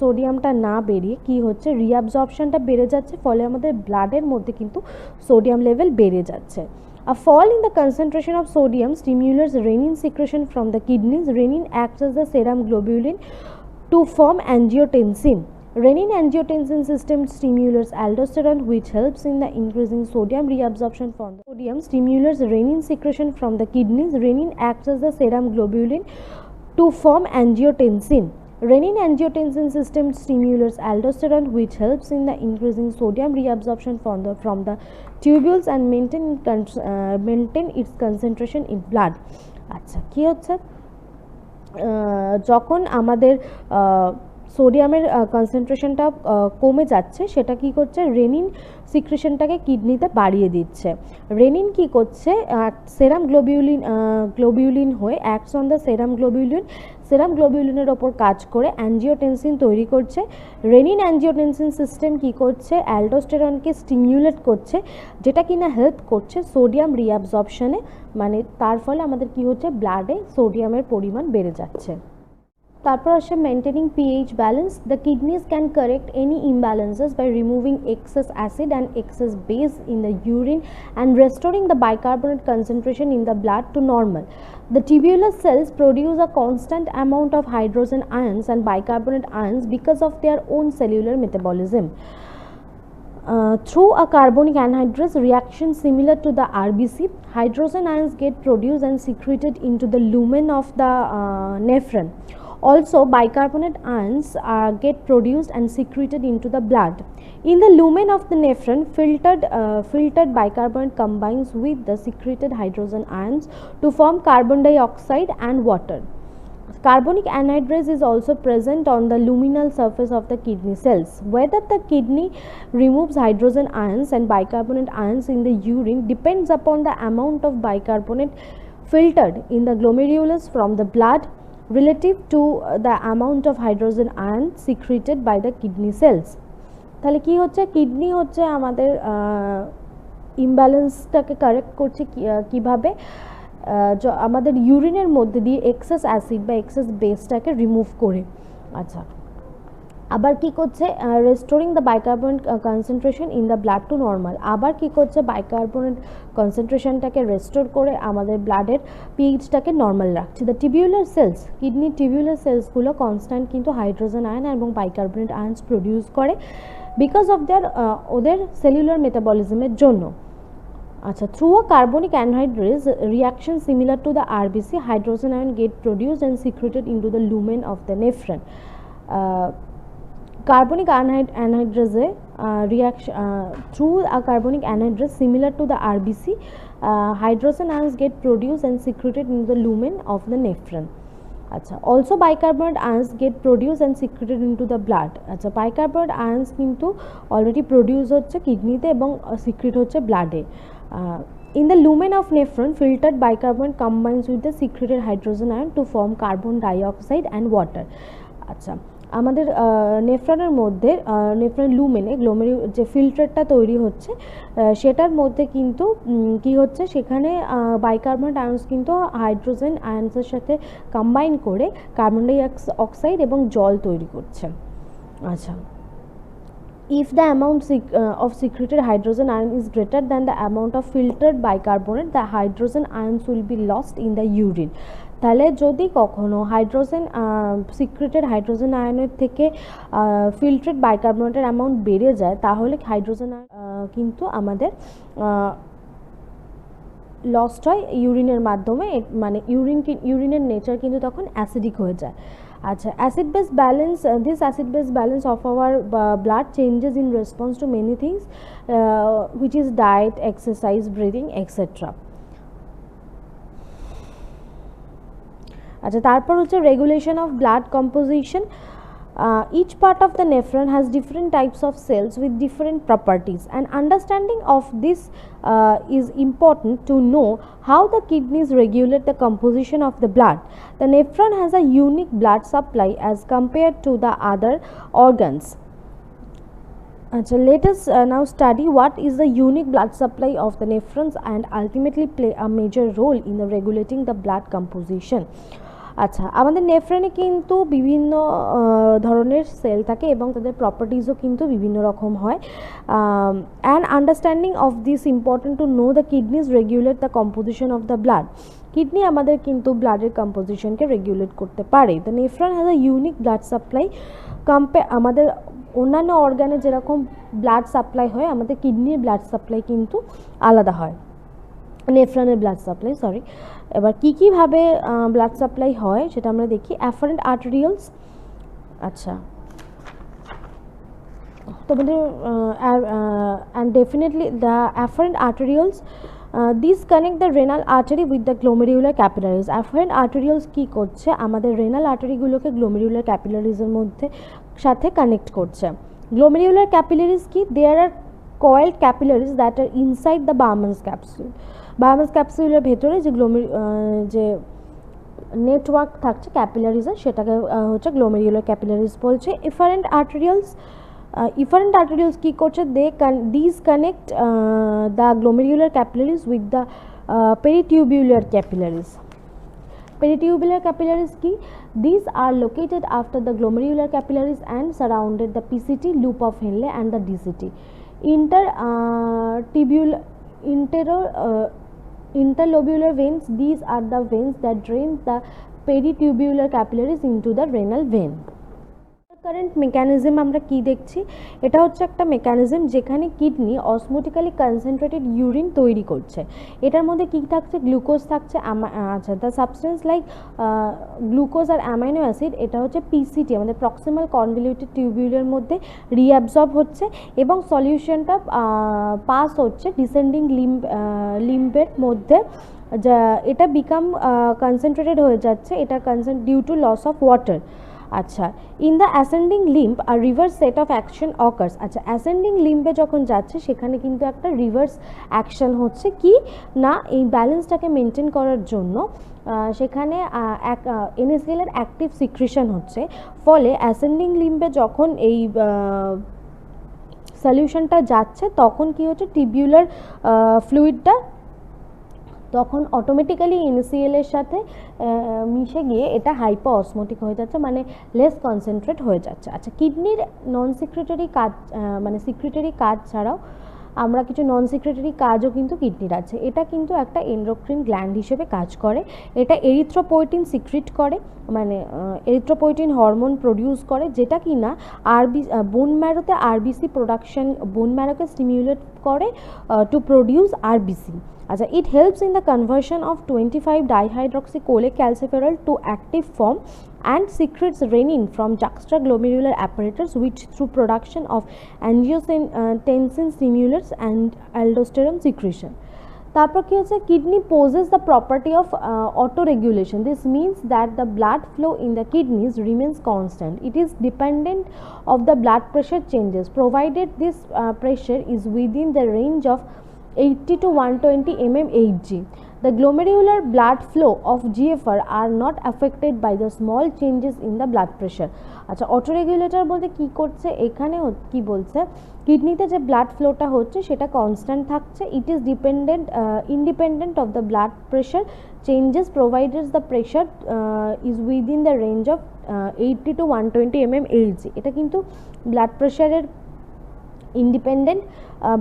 সোডিয়ামটা না বেরিয়ে কি হচ্ছে, রিঅ্যাবজর্পশনটা বেড়ে যাচ্ছে, ফলে আমাদের ব্লাডের মধ্যে কিন্তু সোডিয়াম লেভেল বেড়ে যাচ্ছে। A fall in the concentration of sodium stimulates renin secretion from the kidneys. Renin acts as the serum globulin to form angiotensin. Renin angiotensin system stimulates aldosterone, which helps in the increasing sodium reabsorption from the sodium stimulates renin secretion from the kidneys. Renin acts as the serum globulin to form angiotensin. Renin angiotensin system stimulates aldosterone, which helps in the increasing sodium reabsorption from the tubules and maintain its concentration in blood। আচ্ছা, কি হচ্ছে যখন আমাদের সোডিয়ামের কনসেন্ট্রেশনটা কমে যাচ্ছে, সেটা কি করছে, রেনিন সিক্রেশনটাকে কিডনিতে বাড়িয়ে দিচ্ছে। রেনিন কি করছে, সেরাম গ্লোবিউলিন হয়ে অ্যাক্টস অন দ্য সেরাম গ্লোবিউলিনের ওপর কাজ করে অ্যাঞ্জিওটেনসিন তৈরি করছে। রেনিন অ্যাঞ্জিওটেনসিন সিস্টেম কি করছে, অ্যালডোস্টেরনকে স্টিমিউলেট করছে, যেটা কিনা হেল্প করছে সোডিয়াম রিঅ্যাবজর্পশনে, মানে তার ফলে আমাদের কি হচ্ছে, ব্লাডে সোডিয়ামের পরিমাণ বেড়ে যাচ্ছে। তারপর আসে maintaining pH balance. The kidneys can correct any imbalances by removing excess acid and excess base in the urine and restoring the bicarbonate concentration in the blood to normal. The tubular cells produce a constant amount of hydrogen ions and bicarbonate ions because of their own cellular metabolism. Through a carbonic anhydrase reaction similar to the RBC, hydrogen ions get produced and secreted into the lumen of the nephron. Also, bicarbonate ions get produced and secreted into the blood. In the lumen of the nephron, filtered bicarbonate combines with the secreted hydrogen ions to form carbon dioxide and water. Carbonic anhydrase is also present on the luminal surface of the kidney cells. Whether the kidney removes hydrogen ions and bicarbonate ions in the urine depends upon the amount of bicarbonate filtered in the glomerulus from the blood relative to the amount of hydrogen ion secreted by the kidney cells। তাহলে কি হচ্ছে, kidney হচ্ছে আমাদের ইমব্যালেন্সটাকে correct করছে কিভাবে, আমাদের ইউরিনের মধ্যে দিয়ে এক্সেস অ্যাসিড বা এক্সেস বেসটাকে রিমুভ করে। আচ্ছা, আবার কি করছে, restoring the bicarbonate concentration in the blood to normal. আবার কি করছে, বাইকার্বনেট কনসেন্ট্রেশনটাকে রেস্টোর করে আমাদের ব্লাডের পিএইচটাকে নর্মাল রাখছে। দ্য টিবিউলার সেলস, কিডনির টিবিউলার সেলসগুলো কনস্ট্যান্ট কিন্তু হাইড্রোজেন আয়ন এবং বাইকার্বনেট আয়নস প্রডিউস করে বিকজ অফ ওদের সেলুলার মেটাবলিজমের জন্য। আচ্ছা, through a carbonic anhydrase reaction similar to the RBC, hydrogen ion gate produced and secreted into the lumen of the nephron. Carbonic anhydrase reaction through a carbonic anhydrase similar to the RBC, hydrogen ions get produced and secreted in the lumen of the nephron. আচ্ছা, also bicarbonate ions get produced and secreted into the blood। আচ্ছা, bicarbonate ions কিন্তু already produce হচ্ছে কিডনিতে এবং secret হচ্ছে ব্লাডে। In the lumen of nephron, filtered bicarbonate combines with the secreted hydrogen ion to form carbon dioxide and water। আচ্ছা, আমাদের নেফ্রনের মধ্যে nephron লুমেনে যে ফিল্টারটা তৈরি হচ্ছে সেটার মধ্যে কিন্তু কি হচ্ছে, সেখানে বাইকার্বনেট আয়নস কিন্তু হাইড্রোজেন আয়নসের সাথে কম্বাইন করে কার্বন ডাই অক্সাইড এবং জল তৈরি করছে। আচ্ছা, if the amount of secreted hydrogen ion is greater than the amount of filtered bicarbonate, the hydrogen ions will be lost in the urine. তাহলে যদি কখনো হাইড্রোজেন সিক্রেটেড হাইড্রোজেন আয়নের থেকে ফিল্টারেড বাইকার্বনেটের অ্যামাউন্ট বেড়ে যায়, তাহলে হাইড্রোজেন কিন্তু আমাদের লস্ট হয় ইউরিনের মাধ্যমে, মানে ইউরিনের নেচার কিন্তু তখন অ্যাসিডিক হয়ে যায়। আচ্ছা, acid base balance, this acid base balance of our blood changes in response to many things which is diet, exercise, breathing etcetera. আচ্ছা, তারপর হচ্ছে regulation of blood composition. Each part of the nephron has different types of cells with different properties, and understanding of this is important to know how the kidneys regulate the composition of the blood. The nephron has a unique blood supply as compared to the other organs. So let us now study what is the unique blood supply of the nephrons and ultimately play a major role in the regulating the blood composition. আচ্ছা, আমাদের নেফ্রনে কিন্তু বিভিন্ন ধরনের sell থাকে এবং তাদের প্রপার্টিজও কিন্তু বিভিন্ন রকম হয়। And understanding of this important to know the kidneys regulate the composition of the blood. Kidney আমাদের কিন্তু ব্লাডের কম্পোজিশনকে রেগুলেট করতে পারে। The nephron has a unique blood supply আমাদের অন্যান্য অর্গানে যেরকম ব্লাড সাপ্লাই হয়, আমাদের কিডনির ব্লাড সাপ্লাই কিন্তু আলাদা হয়, নেফ্রনের ব্লাড সাপ্লাই, সরি। এবার কীভাবে ব্লাড সাপ্লাই হয় সেটা আমরা দেখি। অ্যাফারেন্ট আর্টেরিয়ালস, আচ্ছা তোমাদের and definitely the afferent arterioles this connect the renal artery with the glomerular capillaries. Afferent arterioles কী করছে, আমাদের রেনাল আর্টারিগুলোকে গ্লোমেরুলার ক্যাপিলারিজের মধ্যে সাথে কানেক্ট করছে। গ্লোমেরুলার ক্যাপিলারিজ কি? দেয়ার আর coiled capillaries that are inside the Bowman's capsule. Bowman's capsuleর ভেতরে যে নেটওয়ার্ক থাকছে ক্যাপিলারিজের, সেটাকে হচ্ছে গ্লোমেরুলার ক্যাপিলারিজ বলছে। এফারেন্ট আর্টেরিয়ালস কী করছে? This connect the glomerular capillaries with the peritubular capillaries. Peritubular capillaries ki? These are located after the glomerular capillaries and surrounded the PCT, loop of Henle and the DCT. Interlobular veins, these are the veins that drain the peritubular capillaries into the renal vein. Current mechanism আমরা কি দেখছি? এটা হচ্ছে একটা mechanism যেখানে kidney অসমোটিক্যালি concentrated urine তৈরি করছে। এটার মধ্যে কী থাকছে? গ্লুকোজ থাকছে। আচ্ছা, দ্য সাবস্টেন্স লাইক গ্লুকোজ আর অ্যামাইনো অ্যাসিড, এটা হচ্ছে পিসিটি, আমাদের প্রক্সিমাল কনভলিউটেড টিউবিউলের মধ্যে রিঅ্যাবজর্ব হচ্ছে এবং সলিউশনটা পাস হচ্ছে ডিসেন্ডিং লিম্বের মধ্যে, যা এটা বিকাম কনসেন্ট্রেটেড হয়ে যাচ্ছে, এটা due to loss of water. আচ্ছা, in the ascending limb are reverse set of action occurs. আচ্ছা, অ্যাসেন্ডিং লিম্বে যখন যাচ্ছে সেখানে কিন্তু একটা রিভার্স অ্যাকশন হচ্ছে কি না, এই ব্যালেন্সটাকে মেনটেন করার জন্য সেখানে এনএসএলের অ্যাক্টিভ সিক্রেশন হচ্ছে। ফলে অ্যাসেন্ডিং লিম্বে যখন এই সলিউশনটা যাচ্ছে তখন কি হচ্ছে, টিবিউলার ফ্লুইডটা তখন অটোমেটিক্যালি এনএসিএলের সাথে মিশে গিয়ে এটা হাইপো অসমোটিক হয়ে যাচ্ছে, মানে লেস কনসেন্ট্রেট হয়ে যাচ্ছে। আচ্ছা, কিডনির নন সিক্রেটরি কাজ, মানে সিক্রেটরি কাজ ছাড়াও আমরা কিছু নন সিক্রেটরি কাজও কিন্তু কিডনির আছে। এটা কিন্তু একটা এন্ডোক্রিন গ্ল্যান্ড হিসেবে কাজ করে। এটা এরিথ্রোপয়েটিন সিক্রেট করে, মানে এরিথ্রোপয়েটিন হরমোন প্রডিউস করে, যেটা কি না বোন ম্যারোতে আরবিসি প্রোডাকশন, বোন ম্যারোকে স্টিমিউলেট করে টু প্রডিউস আরবিসি। আচ্ছা, it helps in the conversion of 25-dihydroxycholecalciferol to active form and secretes renin from juxtaglomerular apparatus, which through production of angiotensin stimulants and aldosterone secretion. তারপর কি হচ্ছে, kidney poses the property of autoregulation. This means that the blood flow in the kidneys remains constant. It is dependent of the blood pressure changes, provided this pressure is within the range of 80 to 120 mmHg. The glomerular blood flow of GFR are not affected by the small changes in the blood pressure. আচ্ছা, অটোরেগুলেটর বলতে কি করছে, এখানে কি বলছে, কিডনিতে যে blood ফ্লোটা হচ্ছে সেটা কনস্ট্যান্ট থাকছে। It is independent of the blood pressure changes, provided the pressure is within the range of 80 to 120 mmHg। এটা কিন্তু ব্লাড প্রেশারের independent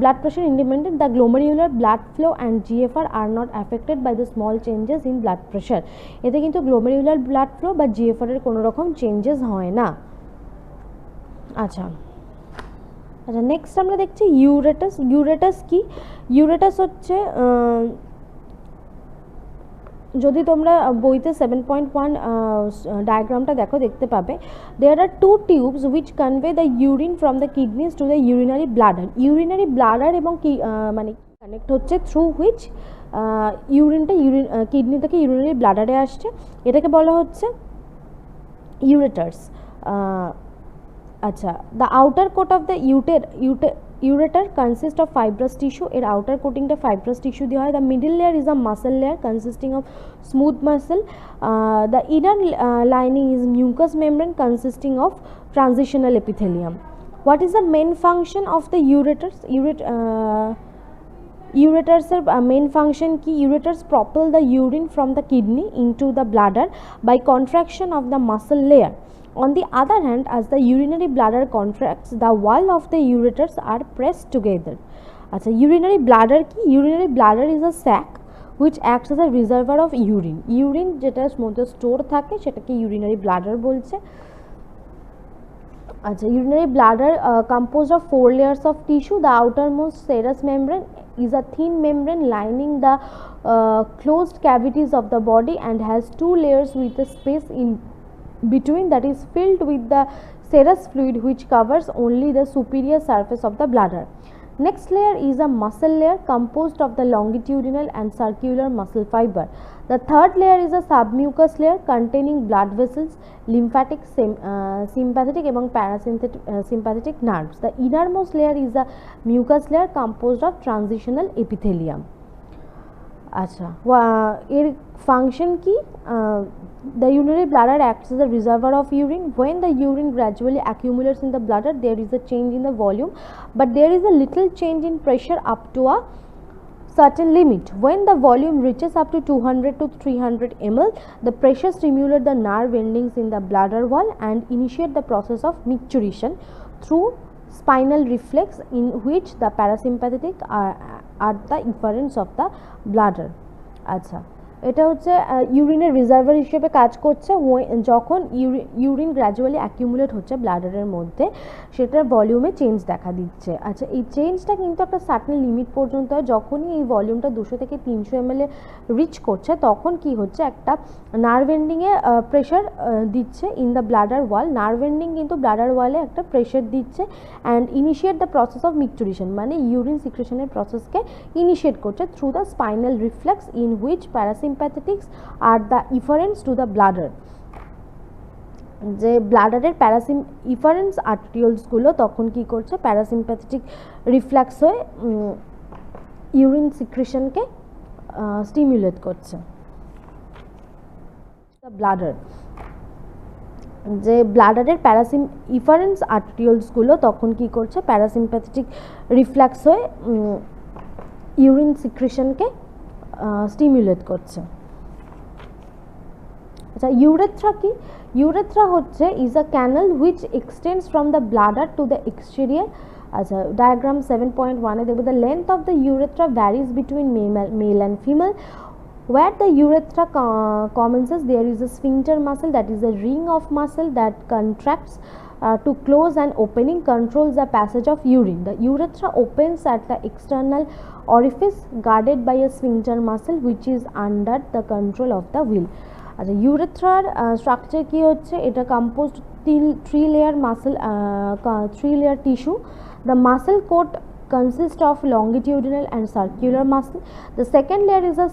blood pressure independent, the glomerular blood flow and GFR are not affected by the small changes in blood pressure. এতে কিন্তু glomerular blood flow বা GFR এর কোনো রকম changes হয় না। আচ্ছা আচ্ছা নেক্সট আমরা দেখছি ইউরেটাস। ইউরেটাস কি? ইউরেটাস হচ্ছে যদি তোমরা বইতে 7.1 ডায়াগ্রামটা দেখো দেখতে পাবে there are two tubes which convey the urine from the kidneys to the urinary bladder. Urinary bladder এবং মানে কানেক্ট হচ্ছে থ্রু হুইচ ইউরিনটা কিডনি থেকে ইউরিনারি ব্লাডারে আসছে, এটাকে বলা হচ্ছে ইউরেটার্স। আচ্ছা the outer coat of the ureter consists of fibrous tissue, এর outer coatingটা fibrous tissue দিয়ে হয়। the middle layer is a muscle layer consisting of smooth muscle, the inner lining is mucous membrane consisting of transitional epithelium. What is the main function of the ureters? Ureters এর main function কি? Ureters propel the urine from the kidney into the bladder by contraction of the muscle layer. On the other hand, as the urinary bladder contracts, the wall of the ureters are pressed together. আচ্ছা urinary bladder কি? Urinary bladder is a sac which acts as a reservoir of urine. Urine যেটার মধ্যে store থাকে সেটাকে urinary bladder বলছে। আচ্ছা urinary bladder composed of 4 layers of tissue. The outermost serous membrane is a thin membrane lining the closed cavities of the body and has 2 layers with a space in between that is filled with the serous fluid which covers only the superior surface of the bladder. Next layer is a muscle layer composed of the longitudinal and circular muscle fiber. The third layer is a submucous layer containing blood vessels, lymphatic, sympathetic এবং parasympathetic nerves. The innermost layer is a mucous layer composed of transitional epithelium. আচ্ছা এর function কি? The urinary bladder acts as a reservoir of urine. When the urine gradually accumulates in the bladder, there is a change in the volume, but there is a little change in pressure up to a certain limit. When the volume reaches up to 200 to 300 ml, the pressure stimulates the nerve endings in the bladder wall and initiate the process of micturition through spinal reflex, in which the parasympathetic are the efferents of the bladder. আচ্ছা এটা হচ্ছে ইউরিনের reservoir হিসেবে কাজ করছে। যখন urine gradually accumulate হচ্ছে ব্লাডারের মধ্যে সেটার ভলিউমে চেঞ্জ দেখা দিচ্ছে। আচ্ছা এই চেঞ্জটা কিন্তু একটা সার্টেন লিমিট পর্যন্ত হয়। যখনই এই ভলিউমটা 200 থেকে 300 ml রিচ করছে তখন কি হচ্ছে একটা নার্ভ এন্ডিংয়ে প্রেশার দিচ্ছে in the bladder wall. Nerve ending কিন্তু ব্লাডার ওয়ালে একটা প্রেশার দিচ্ছে and initiate the process of micturition, মানে ইউরিন সিক্রেশনের প্রসেসকে ইনিশিয়েট করছে through the spinal reflex in which parasympathetics are the efferents to the bladder. যে ব্লাডারের ইফারেন্স আর্টেরিয়লসগুলো তখন কি করছে প্যারাসিম্প্যাথেটিক রিফ্লেক্স হয়ে ইউরিন সিক্রেশনকে স্টিমুলেট করছে। ব্লাডার যে ব্লাডারের ইফারেন্স আর্টেরিয়লসগুলো তখন কি করছে প্যারাসিম্প্যাথেটিক রিফ্লেক্স হয়ে ইউরিন সিক্রেশনকে স্টিমুলেট করছে। আচ্ছা ইউরেথ্রা কি? ইউরেথ্রা হচ্ছে is a canal which extends from the bladder to the exterior. আচ্ছা ডায়াগ্রাম 7.1 এ দেখবো the length of the urethra varies between male and female. Where the urethra commences, there is a sphincter muscle, that is a ring of muscle that contracts to close and opening controls the passage of urine. The urethra opens at the external orifice guarded by a sphincter muscle which is under the control of the will. আচ্ছা ইউরেথ্রার structure কি হচ্ছে? এটা composed 3 layer muscle 3 layer tissue. The muscle coat consists of longitudinal and circular muscle. The second layer is a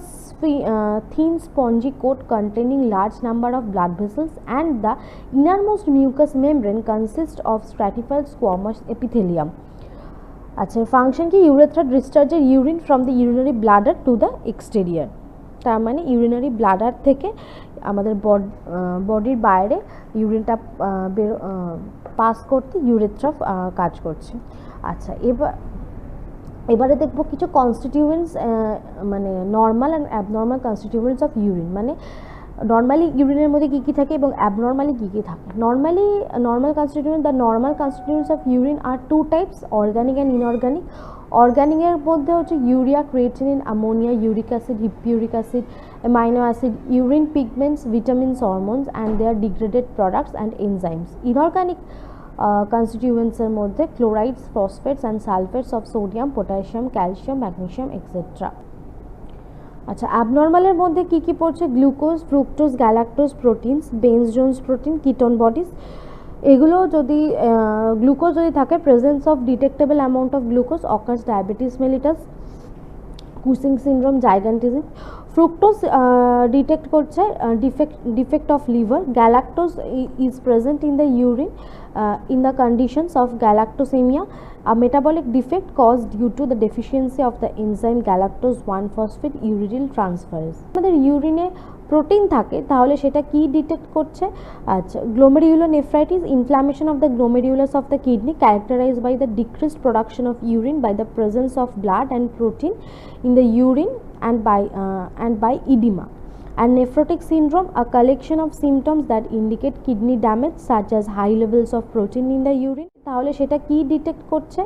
thin spongy coat containing large number of blood vessels, and the innermost mucous membrane consists of stratified squamous epithelium. আচ্ছা function কি? Urethra ডিসচার্জের urine from the urinary bladder to the exterior. তার মানে urinary bladder থেকে আমাদের বডির বাইরে ইউরিনটা pass করতে ইউরেথ্রা কাজ করছে। আচ্ছা এবারে দেখবো কিছু কনস্টিটিউয়েন্টস মানে normal and abnormal constituents of urine. মানে নর্মালি ইউরিনের মধ্যে কী কী থাকে এবং অ্যাবনর্মালি কী কী থাকে। Normal constituent, the normal constituents of urine are two types, organic and inorganic. অর্গানিকের মধ্যে হচ্ছে urea, creatinine, ammonia, uric acid, hippuric acid, amino acid, urine pigments, vitamins, hormones and their degraded products and enzymes. Inorganic কনস্টিটিউয়েন্টসের মধ্যে chlorides, phosphates and sulphates of sodium, potassium, calcium, magnesium etcetera. আচ্ছা, অ্যাবনর্মালের মধ্যে কী কী পড়ছে? Glucose, fructose, galactose, proteins, Bence Jones protein, ketone bodies. এগুলো যদি গ্লুকোজ যদি থাকে, presence of detectable amount of glucose occurs diabetes mellitus, Cushing syndrome, gigantism. Fructose detect করছে defect of liver. Galactose is present in the urine in the conditions of galactosemia, a metabolic defect caused due to the deficiency of the enzyme galactose 1-phosphate uridyl transferase। আমাদের ইউরিনে protein থাকে তাহলে সেটা কি detect করছে? আচ্ছা, glomerulonephritis, inflammation of the glomerulus of the kidney characterized by the decreased production of urine by the presence of blood and protein in the urine and by edema। And nephrotic syndrome, a collection of symptoms that indicate kidney damage such as high levels of protein in the urine। তাহলে সেটা কি detect করছে?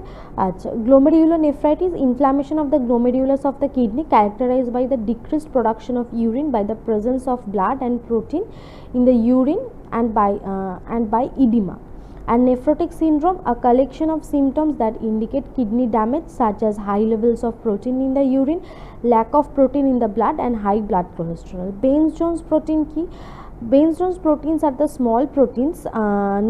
আচ্ছা, glomerulonephritis, inflammation of the glomerulus of the kidney characterized by the decreased production of urine by the presence of blood and protein in the urine and by edema। And nephrotic syndrome, a collection of symptoms that indicate kidney damage such as high levels of protein in the urine, lack of protein in the blood and high blood cholesterol। Bence Jones protein কি? Bence Jones proteins are the small proteins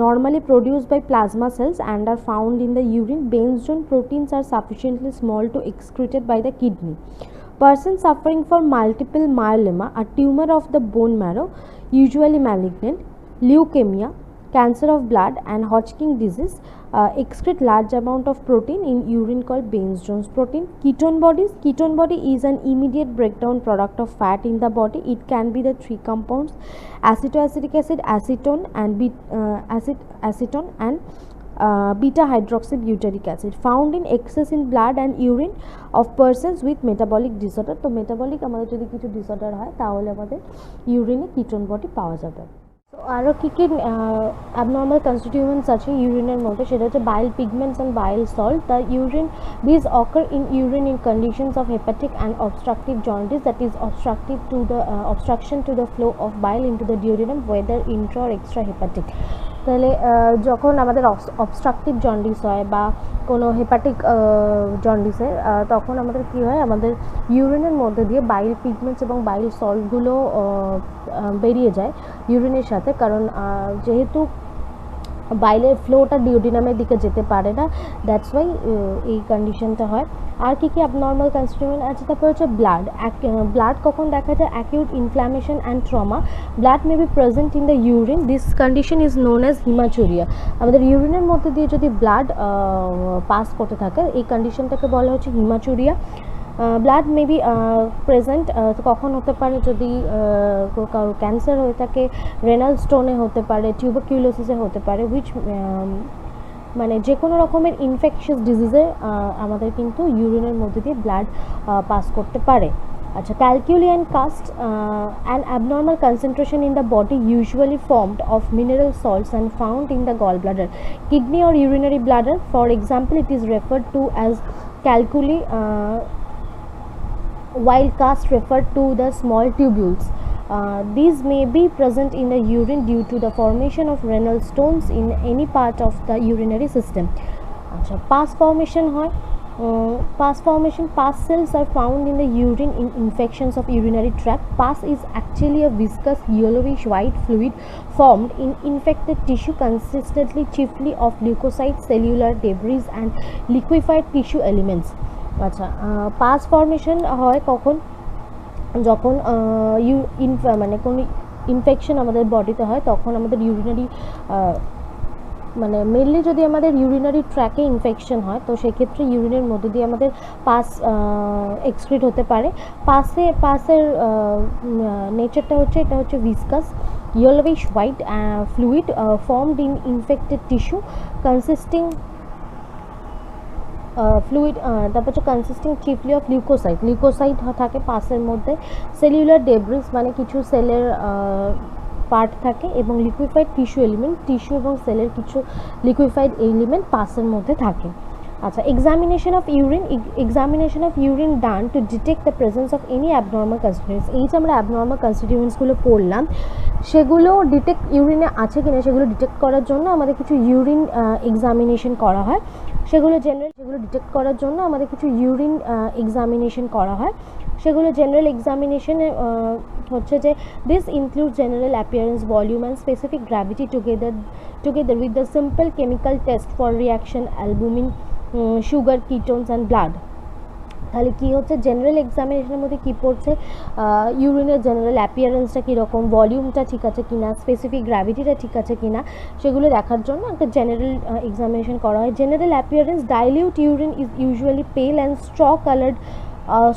normally produced by plasma cells and are found in the urine। Benz zone proteins are sufficiently small to excreted by the kidney। Person suffering from multiple myeloma, a tumor of the bone marrow, usually malignant, leukemia, cancer of blood and Hodgkin disease excrete large amount of protein in urine called Baines Jones protein। Ketone bodies, ketone body is an immediate breakdown product of fat in the body। It can be the three compounds acetoacetic acid, acetone and beta hydroxybutyric acid found in excess in blood and urine of persons with metabolic disorder। তো metabolic আমাদের যদি কিছু disorder হয় তাহলে আমাদের ইউরিনে ketone body পাওয়া যাবে। তো আরও কী কী অ্যাবনর্মাল কনস্টিটিউয়েন্টস আছে ইউরিনের মধ্যে, সেটা হচ্ছে bile pigments and bile salt. The urine this occur in urine in conditions of hepatic and obstructive jaundice, that is obstruction to the flow of bile into the duodenum whether intra or extra hepatic। তাহলে যখন আমাদের obstructive jaundice হয় বা কোনো hepatic জন্ডিসে তখন আমাদের কী হয়, আমাদের ইউরিনের মধ্যে দিয়ে বাইল পিগমেন্টস এবং বাইল সল্টগুলো বেরিয়ে যায় ইউরিনের সাথে, কারণ যেহেতু বাইলের ফ্লোটা ডিওডিনামের দিকে যেতে পারে না, দ্যাটস ওয়াই এই কন্ডিশনটা হয়। আর কী কী অ্যাবনর্মাল কনস্টিটিউয়েন্ট আছে? তারপর হচ্ছে ব্লাড কখন দেখা যায়? Acute inflammation and trauma, blood may be present in the urine, this condition is known as haematuria. আমাদের ইউরিনের মধ্যে দিয়ে যদি ব্লাড পাস করতে থাকে এই কন্ডিশনটাকে বলা হচ্ছে haematuria. Blood may be present কখন হতে পারে? যদি কারো ক্যান্সার হয়ে থাকে, রেনাল স্টোনে হতে পারে, টিউবারকিউলোসিসে হতে পারে, উইচ মানে যে কোনো রকমের ইনফেকশাস ডিজিজে আমাদের কিন্তু ইউরিনের মধ্যে দিয়ে ব্লাড পাস করতে পারে। আচ্ছা, calculi and cast, an abnormal concentration in the body usually formed of mineral salts and found in the gallbladder, kidney or urinary bladder. For example, it is referred to as calculi, while cast referred to the small tubules. These may be present in the urine due to the formation of renal stones in any part of the urinary system। আচ্ছা, pus formation হয়। Pus cells are found in the urine in infections of urinary tract। Pus is actually a viscous yellowish white fluid formed in infected tissue consistently chiefly of leukocytes, cellular debris and liquefied tissue elements। আচ্ছা, pass formation হয় কখন? যখন মানে কোনো infection আমাদের বডিতে হয় তখন আমাদের ইউরিনারি মানে মেনলি যদি আমাদের ইউরিনারি ট্র্যাকে ইনফেকশন হয় তো সেক্ষেত্রে ইউরিনের মধ্যে দিয়ে আমাদের পাস এক্সক্রিট হতে পারে। পাসের নেচারটা হচ্ছে, এটা হচ্ছে viscous yellowish white fluid formed in infected tissue consisting fluid, তারপর হচ্ছে কনসিস্টিং চিফলি অফ লিউকোসাইট থাকে পাসের মধ্যে, সেলুলার ডেব্রিস মানে কিছু সেলের পার্ট থাকে, এবং লিকুইফাইড টিস্যু এবং সেলের কিছু লিকুইফাইড এলিমেন্ট পাসের মধ্যে থাকে। আচ্ছা, examination of urine done to detect the presence of any abnormal constituents. এই যে আমরা অ্যাবনর্মাল কনস্টিটিউয়েন্টসগুলো পড়লাম, সেগুলো ইউরিনে আছে কিনা সেগুলো ডিটেক্ট করার জন্য আমাদের কিছু ইউরিন এক্সামিনেশন করা হয়। সেগুলো ডিটেক্ট করার জন্য আমাদের কিছু ইউরিন এক্সামিনেশন করা হয়। সেগুলো জেনারেল এক্সামিনেশনে হচ্ছে যে this include general appearance, volume and specific gravity together with the simple chemical test for reaction albumin, sugar, ketones and blood. তাহলে কী হচ্ছে, জেনারেল এক্সামিনেশনের মধ্যে কী পড়ছে, ইউরিনের জেনারেল অ্যাপিয়ারেন্সটা কীরকম, ভলিউমটা ঠিক আছে কিনা, স্পেসিফিক গ্র্যাভিটিটা ঠিক আছে কিনা, সেগুলো দেখার জন্য একটা জেনারেল এক্সামিনেশন করা হয়। General appearance, dilute urine is usually পেল and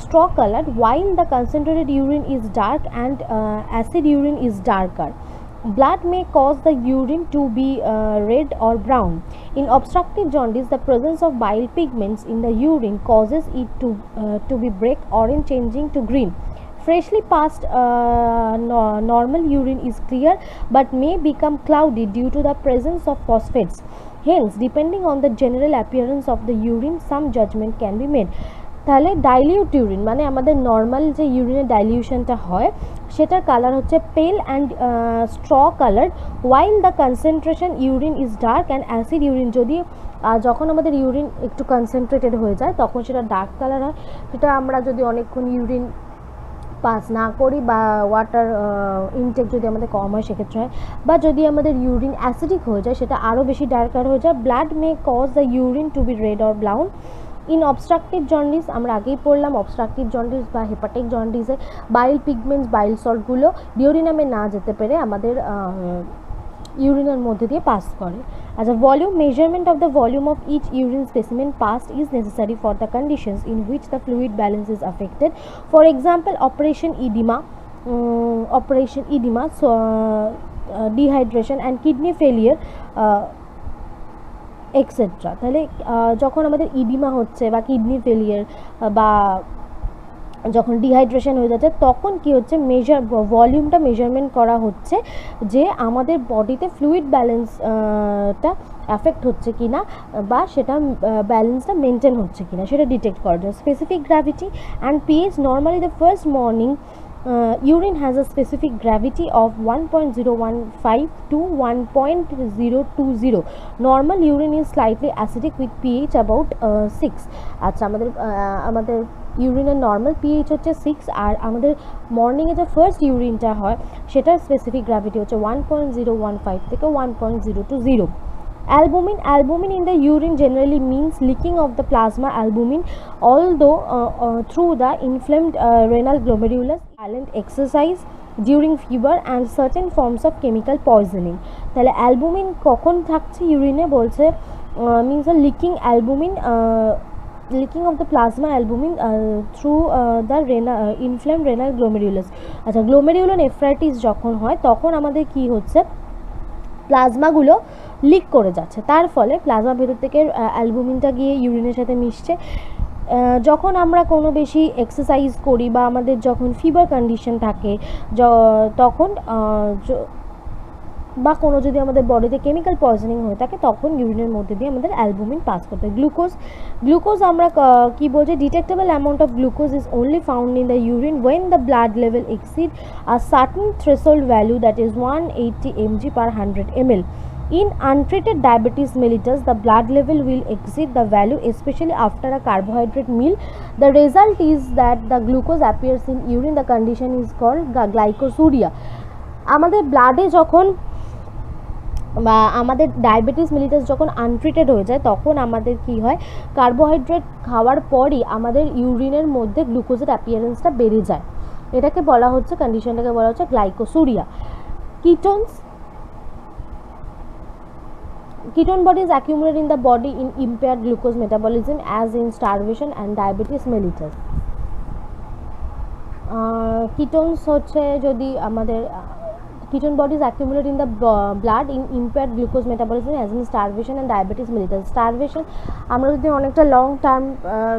straw colored, while the concentrated urine is dark and acid urine is darker. Blood may cause the urine to be red or brown. In obstructive jaundice, the presence of bile pigments in the urine causes it to be break orange, changing to green. Freshly passed normal urine is clear but may become cloudy due to the presence of phosphates. Hence, depending on the general appearance of the urine, some judgment can be made. তাহলে dilute urine মানে আমাদের normal যে ইউরিনের ডাইলিউশনটা হয় সেটার colour হচ্ছে পেল and straw colour, while the concentration urine is dark and acid urine, যদি যখন আমাদের ইউরিন একটু কনসেন্ট্রেটেড হয়ে যায় তখন সেটা ডার্ক কালার হয়। সেটা আমরা যদি অনেকক্ষণ ইউরিন পাস না করি বা ওয়াটার ইনটেক যদি আমাদের কম হয় সেক্ষেত্রে হয়, বা যদি আমাদের ইউরিন অ্যাসিডিক হয়ে যায় সেটা আরও বেশি ডার্কার হয়ে যায়। Blood may cause the urine to be red or brown. In obstructive jaundice, আমরা আগেই পড়লাম অবস্ট্রাকটিভ জন্ডিস বা হেপাটিক জন্ডিসে বাইল পিগমেন্টস, বাইল সল্টগুলো ডিউরিনামে না যেতে পেরে আমাদের ইউরিনের মধ্যে দিয়ে পাস করে। আচ্ছা, volume, measurement of the volume of each urine specimen passed is necessary for the conditions in which the fluid balance is affected. For example, operation oedema, dehydration and kidney failure etcetera. তাহলে যখন আমাদের edema হচ্ছে বা kidney failure বা যখন dehydration হয়ে যাচ্ছে তখন কি হচ্ছে, ভলিউমটা মেজারমেন্ট করা হচ্ছে যে আমাদের বডিতে ফ্লুইড ব্যালেন্সটা অ্যাফেক্ট হচ্ছে কিনা বা সেটা ব্যালেন্সটা মেনটেন হচ্ছে কিনা সেটা ডিটেক্ট করার জন্য। Specific gravity and pH, normally the first morning urine has a specific gravity of 1.015 to 1.020. Normal urine is slightly acidic with pH about 6. আচ্ছা, আমাদের ইউরিনের নর্মাল পিএইচ হচ্ছে 6, আর আমাদের মর্নিংয়ে যে ফার্স্ট ইউরিনটা হয় সেটার স্পেসিফিক গ্র্যাভিটি হচ্ছে 1.015 থেকে 1.020. Albumin in the urine generally means leaking of the plasma albumin, although through the inflamed renal glomerulus, violent exercise during fever and certain forms of chemical poisoning. তাহলে albumin কখন থাকছে ইউরিনে বলছে, means a leaking of the plasma albumin through the inflamed renal glomerulus. আচ্ছা, glomerulonephritis যখন হয় তখন আমাদের কি হচ্ছে, প্লাজমাগুলো লিক করে যাচ্ছে, তার ফলে প্লাজমার ভেতর থেকে অ্যালবুমিনটা গিয়ে ইউরিনের সাথে মিশছে। যখন আমরা কোনো বেশি এক্সারসাইজ করি বা আমাদের যখন ফিভার কন্ডিশন থাকে তখন বা কোনো যদি আমাদের বডিতে কেমিক্যাল পয়জনিং হয়ে থাকে তখন ইউরিনের মধ্যে দিয়ে আমাদের অ্যালবুমিন পাস করতে হয়। গ্লুকোজ আমরা কি বলছি, detectable amount of glucose is only found in the urine when the blood level exceed a certain threshold value, that is 180 mg per 100 ml. In untreated diabetes mellitus, the blood level will exceed the value, especially after a carbohydrate meal. The result is that the glucose appears in urine. The condition is called glycosuria. আমাদের ব্লাডে যখন বা আমাদের diabetes mellitus যখন untreated হয়ে যায় তখন আমাদের কি হয়, কার্বোহাইড্রেট খাওয়ার পরই আমাদের ইউরিনের মধ্যে গ্লুকোজের অ্যাপিয়ারেন্সটা বেড়ে যায়, এটাকে বলা হচ্ছে, কন্ডিশনটাকে বলা হচ্ছে glycosuria. Ketone bodies accumulate in the body in impaired glucose metabolism as in starvation and diabetes mellitus. Ketones হচ্ছে যদি আমাদের Ketone bodies accumulate in the blood in impaired glucose metabolism as in starvation and diabetes mellitus. Starvation আমরা যদি অনেকটা long term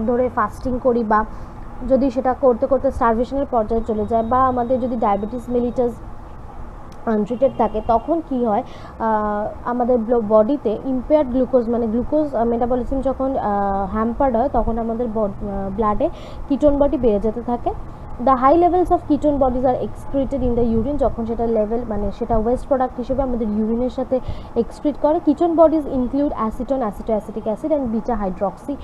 ধরে fasting করি বা যদি সেটা করতে করতে স্টারভেশনের পর্যায়ে চলে যায় বা আমাদের যদি ডায়াবেটিস মেলিটাস আনট্রিটেড থাকে তখন কি হয় আমাদের বডিতে ইম্পেয়ার্ড গ্লুকোজ মানে গ্লুকোজ মেটাবলিজম যখন হ্যাম্পার্ড হয় তখন আমাদের ব্লাডে কিটোন বডি বেড়ে যেতে থাকে। The high levels of ketone bodies are excreted in the urine, যখন সেটা লেভেল মানে সেটা ওয়েস্ট প্রোডাক্ট হিসেবে আমাদের ইউরিনের সাথে এক্সক্রিট করে। Ketone bodies include acetone, acetoacetic acid and beta hydroxy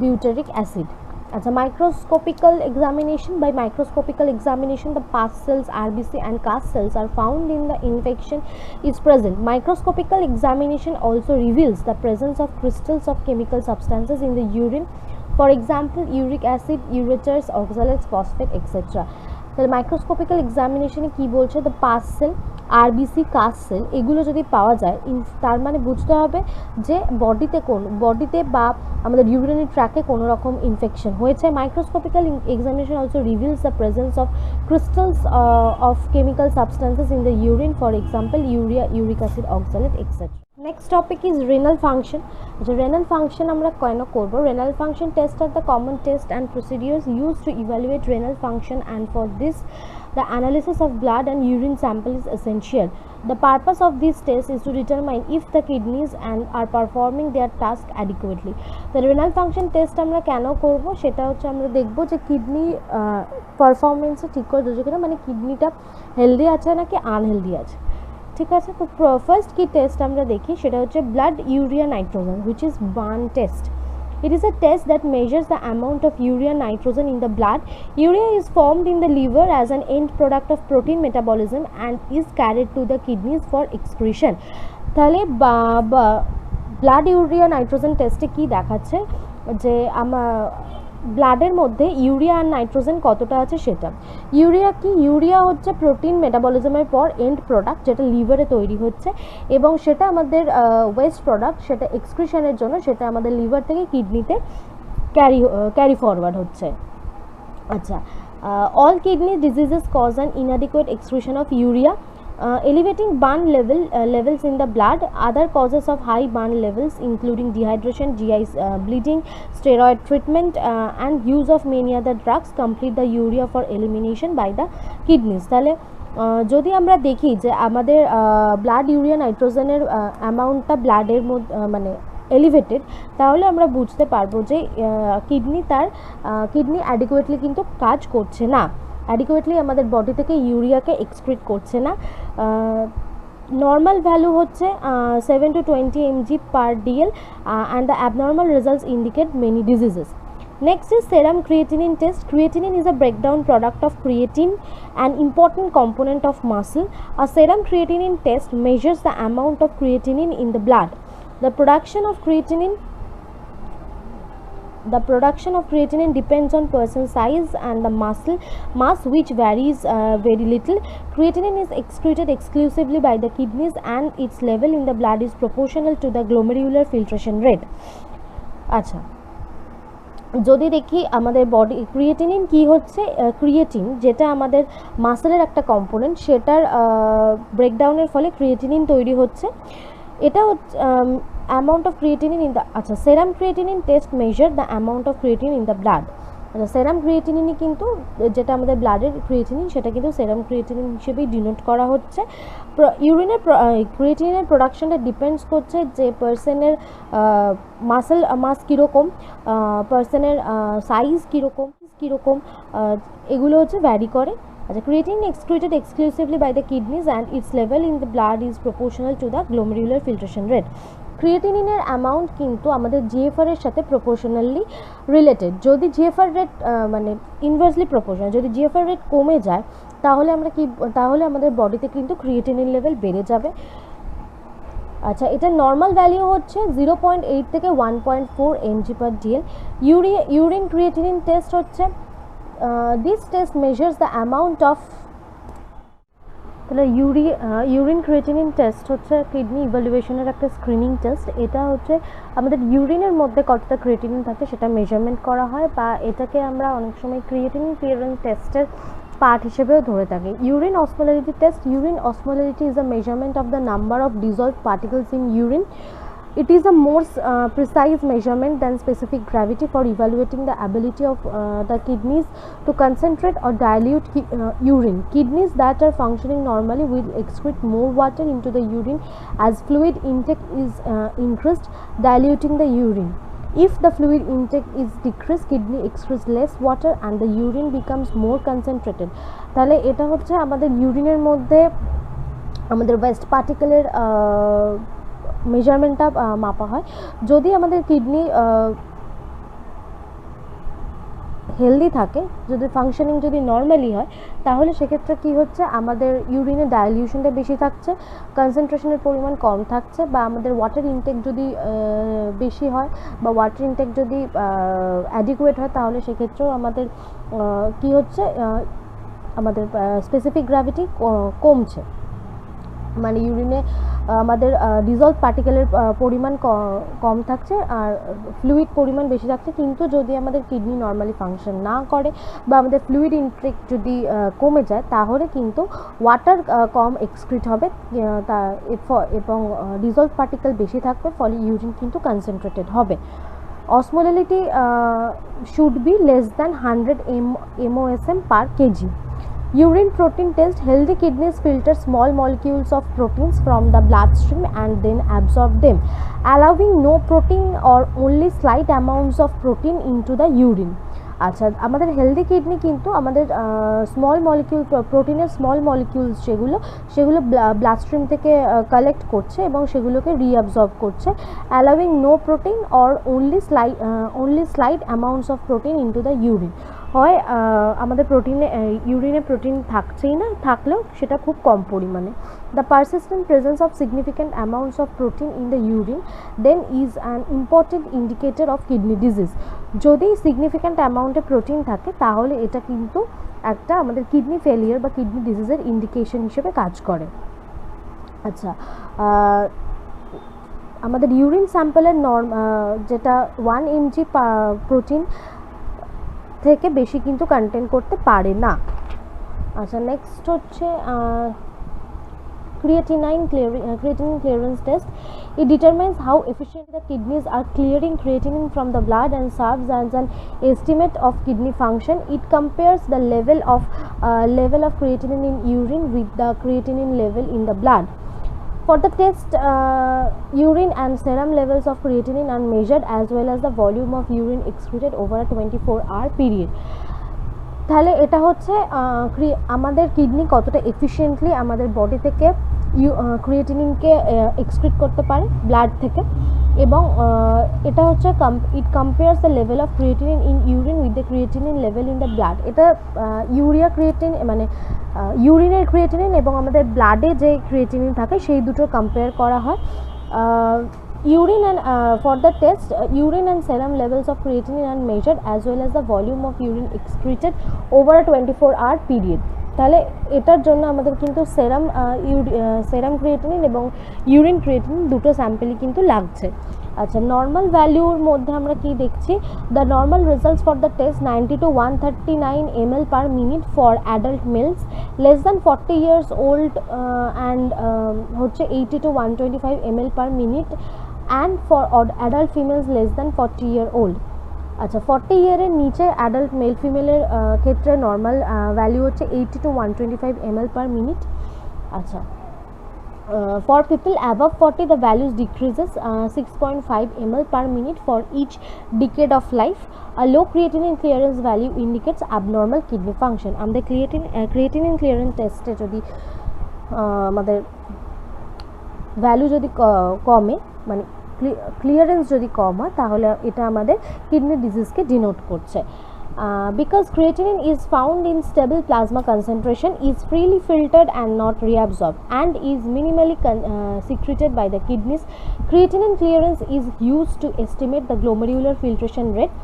butyric acid. আচ্ছা, microscopical examination, by microscopical examination the pus cells, RBC and cast cells are found in the infection is present. Microscopical examination also reveals the presence of crystals of chemical substances in the urine, for example uric acid, ureters, oxalates, phosphate etc. তাহলে মাইক্রোস্কোপিক্যাল এক্সামিনেশনে কী বলছে, the pus cell, RBC, cast cell এগুলো যদি পাওয়া যায় তার মানে বুঝতে হবে যে বডিতে বা আমাদের ইউরিনারি ট্র্যাকে কোনো রকম ইনফেকশন হয়েছে। Microscopical examination also reveals the presence of crystals of chemical substances in the urine, for example urea, uric acid, oxalate etcetera. Next topic is renal function. যে রেনাল ফাংশন আমরা কেন করবো? Renal function test are the common test and procedures use to evaluate renal function, and for this the analysis of blood and urine sample is essential. The purpose of this test is to determine if the kidneys and are performing their task adequately. The renal function test আমরা কেন করব সেটা হচ্ছে আমরা দেখব যে kidney পারফরমেন্সে ঠিক করে দিচ্ছে কিনা, মানে কিডনিটা হেলদি আছে নাকি আনহেলদি আছে। ঠিক আছে, তো ফার্স্ট কি টেস্ট আমরা দেখি সেটা হচ্ছে blood urea nitrogen, which is burn test. It is a test that measures the amount of urea nitrogen in the blood. Urea is formed in the liver as an end product of protein metabolism and is carried to the kidneys for excretion. তাহলে blood urea nitrogen টেস্টে কি দেখাচ্ছে যে ব্লাডের মধ্যে urea আর nitrogen কতটা আছে সেটা। ইউরিয়া হচ্ছে প্রোটিন মেটাবলিজমের পর এন্ড প্রোডাক্ট যেটা লিভারে তৈরি হচ্ছে এবং সেটা আমাদের ওয়েস্ট প্রোডাক্ট, সেটা এক্সক্রিশনের জন্য সেটা আমাদের লিভার থেকে কিডনিতে ক্যারি ফরওয়ার্ড হচ্ছে। আচ্ছা, all kidney diseases cause an inadequate excretion of urea. Elevating burn levels in the blood. Other causes of high burn levels including dehydration, GI bleeding, steroid treatment and use of many other drugs complete the urea for elimination by the kidneys. তাহলে যদি আমরা দেখি যে আমাদের blood urea নাইট্রোজেনের অ্যামাউন্টটা ব্লাডের মধ্যে মানে এলিভেটেড, তাহলে আমরা বুঝতে পারবো যে কিডনি অ্যাডিকুয়েটলি কিন্তু কাজ করছে না, অ্যাডিকুয়েটলি আমাদের বডি থেকে ইউরিয়াকে এক্সক্রিট করছে না। নর্মাল ভ্যালু হচ্ছে 7 to 20 mg per dl and the abnormal results indicate many diseases. Next is serum creatinine test. Creatinine is a breakdown product of creatine, an important component of muscle. A serum creatinine test measures the amount of creatinine in the blood. The production of creatinine depends on person size and the muscle mass, which varies very little. Creatinine is excreted exclusively by the kidneys and its level in the blood is proportional to the glomerular filtration rate. আচ্ছা, যদি দেখি আমাদের body creatinine কি হচ্ছে, creatine যেটা আমাদের মাসেলের একটা component, সেটার ব্রেকডাউনের ফলে ক্রিয়েটিনিন তৈরি হচ্ছে। এটা হচ্ছে amount of creatinine in the serum creatinine test measure the amount of creatinine in the blood. Serum ক্রিয়েটিনিনই কিন্তু যেটা আমাদের ব্লাডের ক্রিয়েটিনিন সেটা কিন্তু সেরাম ক্রিয়েটিনিন হিসেবেই ডিনোট করা হচ্ছে। ক্রিয়েটিনিনের প্রোডাকশনটা ডিপেন্ডস করছে যে পার্সনের মাসেল মাস কীরকম, পার্সনের সাইজ কীরকম এগুলো হচ্ছে ভ্যারি করে। আচ্ছা, creatinine excreted exclusively by the kidneys and its level in the blood is proportional to the glomerular filtration rate. ক্রিয়েটিনিনের অ্যামাউন্ট কিন্তু আমাদের জিএফআর এর সাথে প্রপোর্শনালি রিলেটেড। যদি জিএফআর রেট মানে ইনভার্সলি প্রপোর্শনাল, যদি জিএফআর রেট কমে যায় তাহলে আমাদের বডিতে কিন্তু ক্রিয়েটিনিন লেভেল বেড়ে যাবে। আচ্ছা, এটা নর্মাল ভ্যালু হচ্ছে 0.8 থেকে 1.4 mg per dl। Urine creatinine test হচ্ছে this test measures the amount of তাহলে ইউরিন ক্রিয়েটিনিন টেস্ট হচ্ছে কিডনি ইভ্যালুয়েশনের একটা স্ক্রিনিং টেস্ট। এটা হচ্ছে আমাদের ইউরিনের মধ্যে কতটা ক্রিয়েটিনিন থাকে সেটা মেজারমেন্ট করা হয়, বা এটাকে আমরা অনেক সময় ক্রিয়েটিনিন ক্লিয়ারেন্স টেস্টের পার্ট হিসেবেও ধরে থাকে। Urine osmolarity test. Urine osmolarity is a measurement of the number of dissolved particles in urine. It is a more precise measurement than specific gravity for evaluating the ability of the kidneys to concentrate or dilute urine. Kidneys that are functioning normally will excrete more water into the urine as fluid intake is increased, diluting the urine. If the fluid intake is decreased, kidney excretes less water and the urine becomes more concentrated. তাহলে এটা হচ্ছে আমাদের ইউরিনের মধ্যে আমাদের West পার্টিকেলের মেজারমেন্টটা মাপা হয়। যদি আমাদের কিডনি হেলদি থাকে, যদি ফাংশনিং যদি নর্মালি হয়, তাহলে সেক্ষেত্রে কী হচ্ছে, আমাদের ইউরিনের ডাইলিউশনটা বেশি থাকছে, কনসেন্ট্রেশনের পরিমাণ কম থাকছে, বা আমাদের ওয়াটার ইনটেক যদি বেশি হয় বা ওয়াটার ইনটেক যদি অ্যাডিকুয়েট হয়, তাহলে সেক্ষেত্রেও আমাদের কী হচ্ছে, আমাদের স্পেসিফিক গ্র্যাভিটি কমছে, মানে ইউরিনে আমাদের ডিজলভ পার্টিকেলের পরিমাণ কম থাকছে আর ফ্লুইড পরিমাণ বেশি থাকছে। কিন্তু যদি আমাদের কিডনি নর্মালি ফাংশন না করে বা আমাদের ফ্লুইড ইনটেক যদি কমে যায়, তাহলে কিন্তু ওয়াটার কম এক্সক্রিট হবে এবং ডিজলভ পার্টিকেল বেশি থাকবে, ফলে ইউরিন কিন্তু কনসেন্ট্রেটেড হবে। Osmolarity should be less than 100 MOSM per kg. Urine protein test. Healthy kidneys filter small molecules of proteins from the bloodstream and then absorb them, allowing no protein or only slight amounts of protein into the urine. আচ্ছা, আমাদের healthy kidney কিন্তু আমাদের small molecule, প্রোটিনের small molecules সেগুলো bloodstream থেকে collect করছে এবং সেগুলোকে রিঅ্যাবজর্ব করছে, allowing no protein or only slight amounts of protein into the urine. হয় আমাদের ইউরিনে প্রোটিন থাকছেই না, থাকলেও সেটা খুব কম পরিমাণে। The persistent presence of significant amounts of protein in the urine then is an important indicator of kidney disease. যদি সিগনিফিক্যান্ট অ্যামাউন্টে প্রোটিন থাকে, তাহলে এটা কিন্তু একটা আমাদের কিডনি ফেলিয়ার বা কিডনি ডিজিজের ইন্ডিকেশন হিসেবে কাজ করে। আচ্ছা, আমাদের ইউরিন স্যাম্পলের যেটা 1 mg প্রোটিন থেকে বেশি কিন্তু কন্টেন্ট করতে পারে না। আচ্ছা, নেক্সট হচ্ছে creatinine clearance test. It determines how efficiently the kidneys are clearing creatinine from the blood and serves as an estimate of kidney function. It compares the level of creatinine in urine with the creatinine level in the blood. For the test, urine and serum levels of creatinine are measured as well as the volume of urine excreted over a 24-hour period. তাহলে এটা হচ্ছে আমাদের kidney কতটা efficiently আমাদের body থেকে ক্রিয়েটিনিনকে excrete করতে পারে blood থেকে, এবং এটা হচ্ছে it compares the level of creatinine in urine with the creatinine level in the blood. এটা মানে ইউরিনের ক্রিয়েটিনিন এবং আমাদের ব্লাডে যে ক্রিয়েটিনিন থাকে সেই দুটো কম্পেয়ার করা হয়। Urine and for the test, urine and serum levels of creatinine are measured as well as the volume of urine excreted over a 24-hour period. তাহলে এটার জন্য আমাদের কিন্তু সেরাম ক্রিয়েটিনিন এবং ইউরিন ক্রিয়েটিনিন দুটো স্যাম্পেলই কিন্তু লাগছে। আচ্ছা, নর্মাল ভ্যালুর মধ্যে আমরা কি দেখছি, the normal results for the test 90 to 139 ml per minute for adult males less than 40 years old and হচ্ছে 80 to 125 ml per minute and for adult females less than 40 year old. আচ্ছা, 40 ইয়ারের নিচে adult male ফিমেলের ক্ষেত্রে normal value হচ্ছে 80 to 125 ml per minute. আচ্ছা, for people above 40 the values decreases 6.5 ml per minute for each decade of life. A low creatinine clearance value indicates abnormal kidney function. আমাদের creatinine clearance টেস্টে যদি আমাদের value যদি কমে, মানে clearance যদি কম হয়, তাহলে এটা আমাদের কিডনি ডিজিজকে ডিনোট করছে। Because creatinine is found in stable plasma concentration, is freely filtered and not reabsorbed, and is minimally secreted by the kidneys, creatinine clearance is used to estimate the glomerular filtration rate.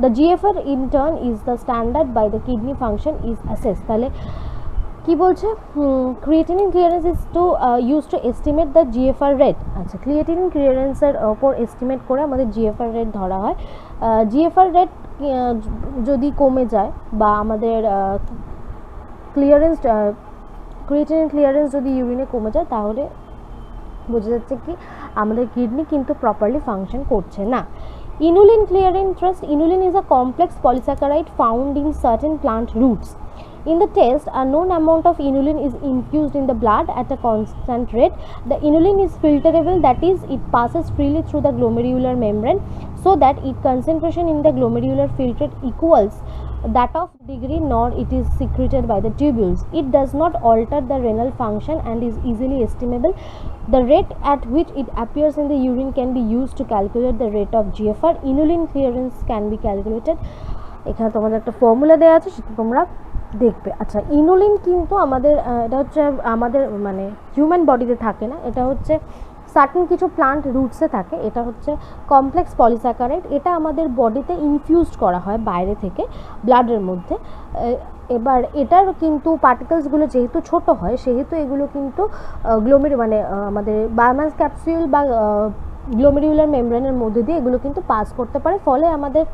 The GFR in turn is the standard by the kidney function is assessed. তাহলে কি বলছে, creatinine clearance is to use to estimate the GFR rate. আচ্ছা, creatinine ক্লিয়ারেন্সের ওপর estimate করে আমাদের GFR rate ধরা হয়। GFR rate যদি কমে যায় বা আমাদের ক্লিয়ারেন্স ক্রিয়েটিনিন ক্লিয়ারেন্স যদি ইউরিনে কমে যায় তাহলে বোঝা যাচ্ছে কি আমাদের কিডনি কিন্তু প্রপারলি ফাংশন করছে না। Inulin clearing trust, inulin is a complex polysaccharide found in certain plant roots. In the test, a known amount of inulin is infused in the blood at a constant rate. The inulin is filterable, that is, it passes freely through the glomerular membrane so that its concentration in the glomerular filtrate equals that of degree, nor it is secreted by the tubules. It does not alter the renal function and is easily estimable. The rate at which it appears in the urine can be used to calculate the rate of GFR. Inulin clearance can be calculated. এখানে তোমাদের একটা formula দেওয়া আছে, সেটা তোমরা দেখবে। আচ্ছা, inulin কিন্তু আমাদের এটা হচ্ছে আমাদের মানে হিউম্যান বডিতে থাকে না, এটা হচ্ছে সার্টেন কিছু প্লান্ট রুটসে থাকে। এটা হচ্ছে কমপ্লেক্স পলিস্যাকারাইড, এটা আমাদের বডিতে ইনফিউজড করা হয় বাইরে থেকে ব্লাডের মধ্যে। এবার এটার কিন্তু পার্টিকেলসগুলো যেহেতু ছোট হয় সেহেতু এগুলো কিন্তু মানে আমাদের বায়োমাস ক্যাপসুল বা গ্লোমেরুলার মেমব্রেনের মধ্যে দিয়ে এগুলো কিন্তু পাস করতে পারে, ফলে আমাদের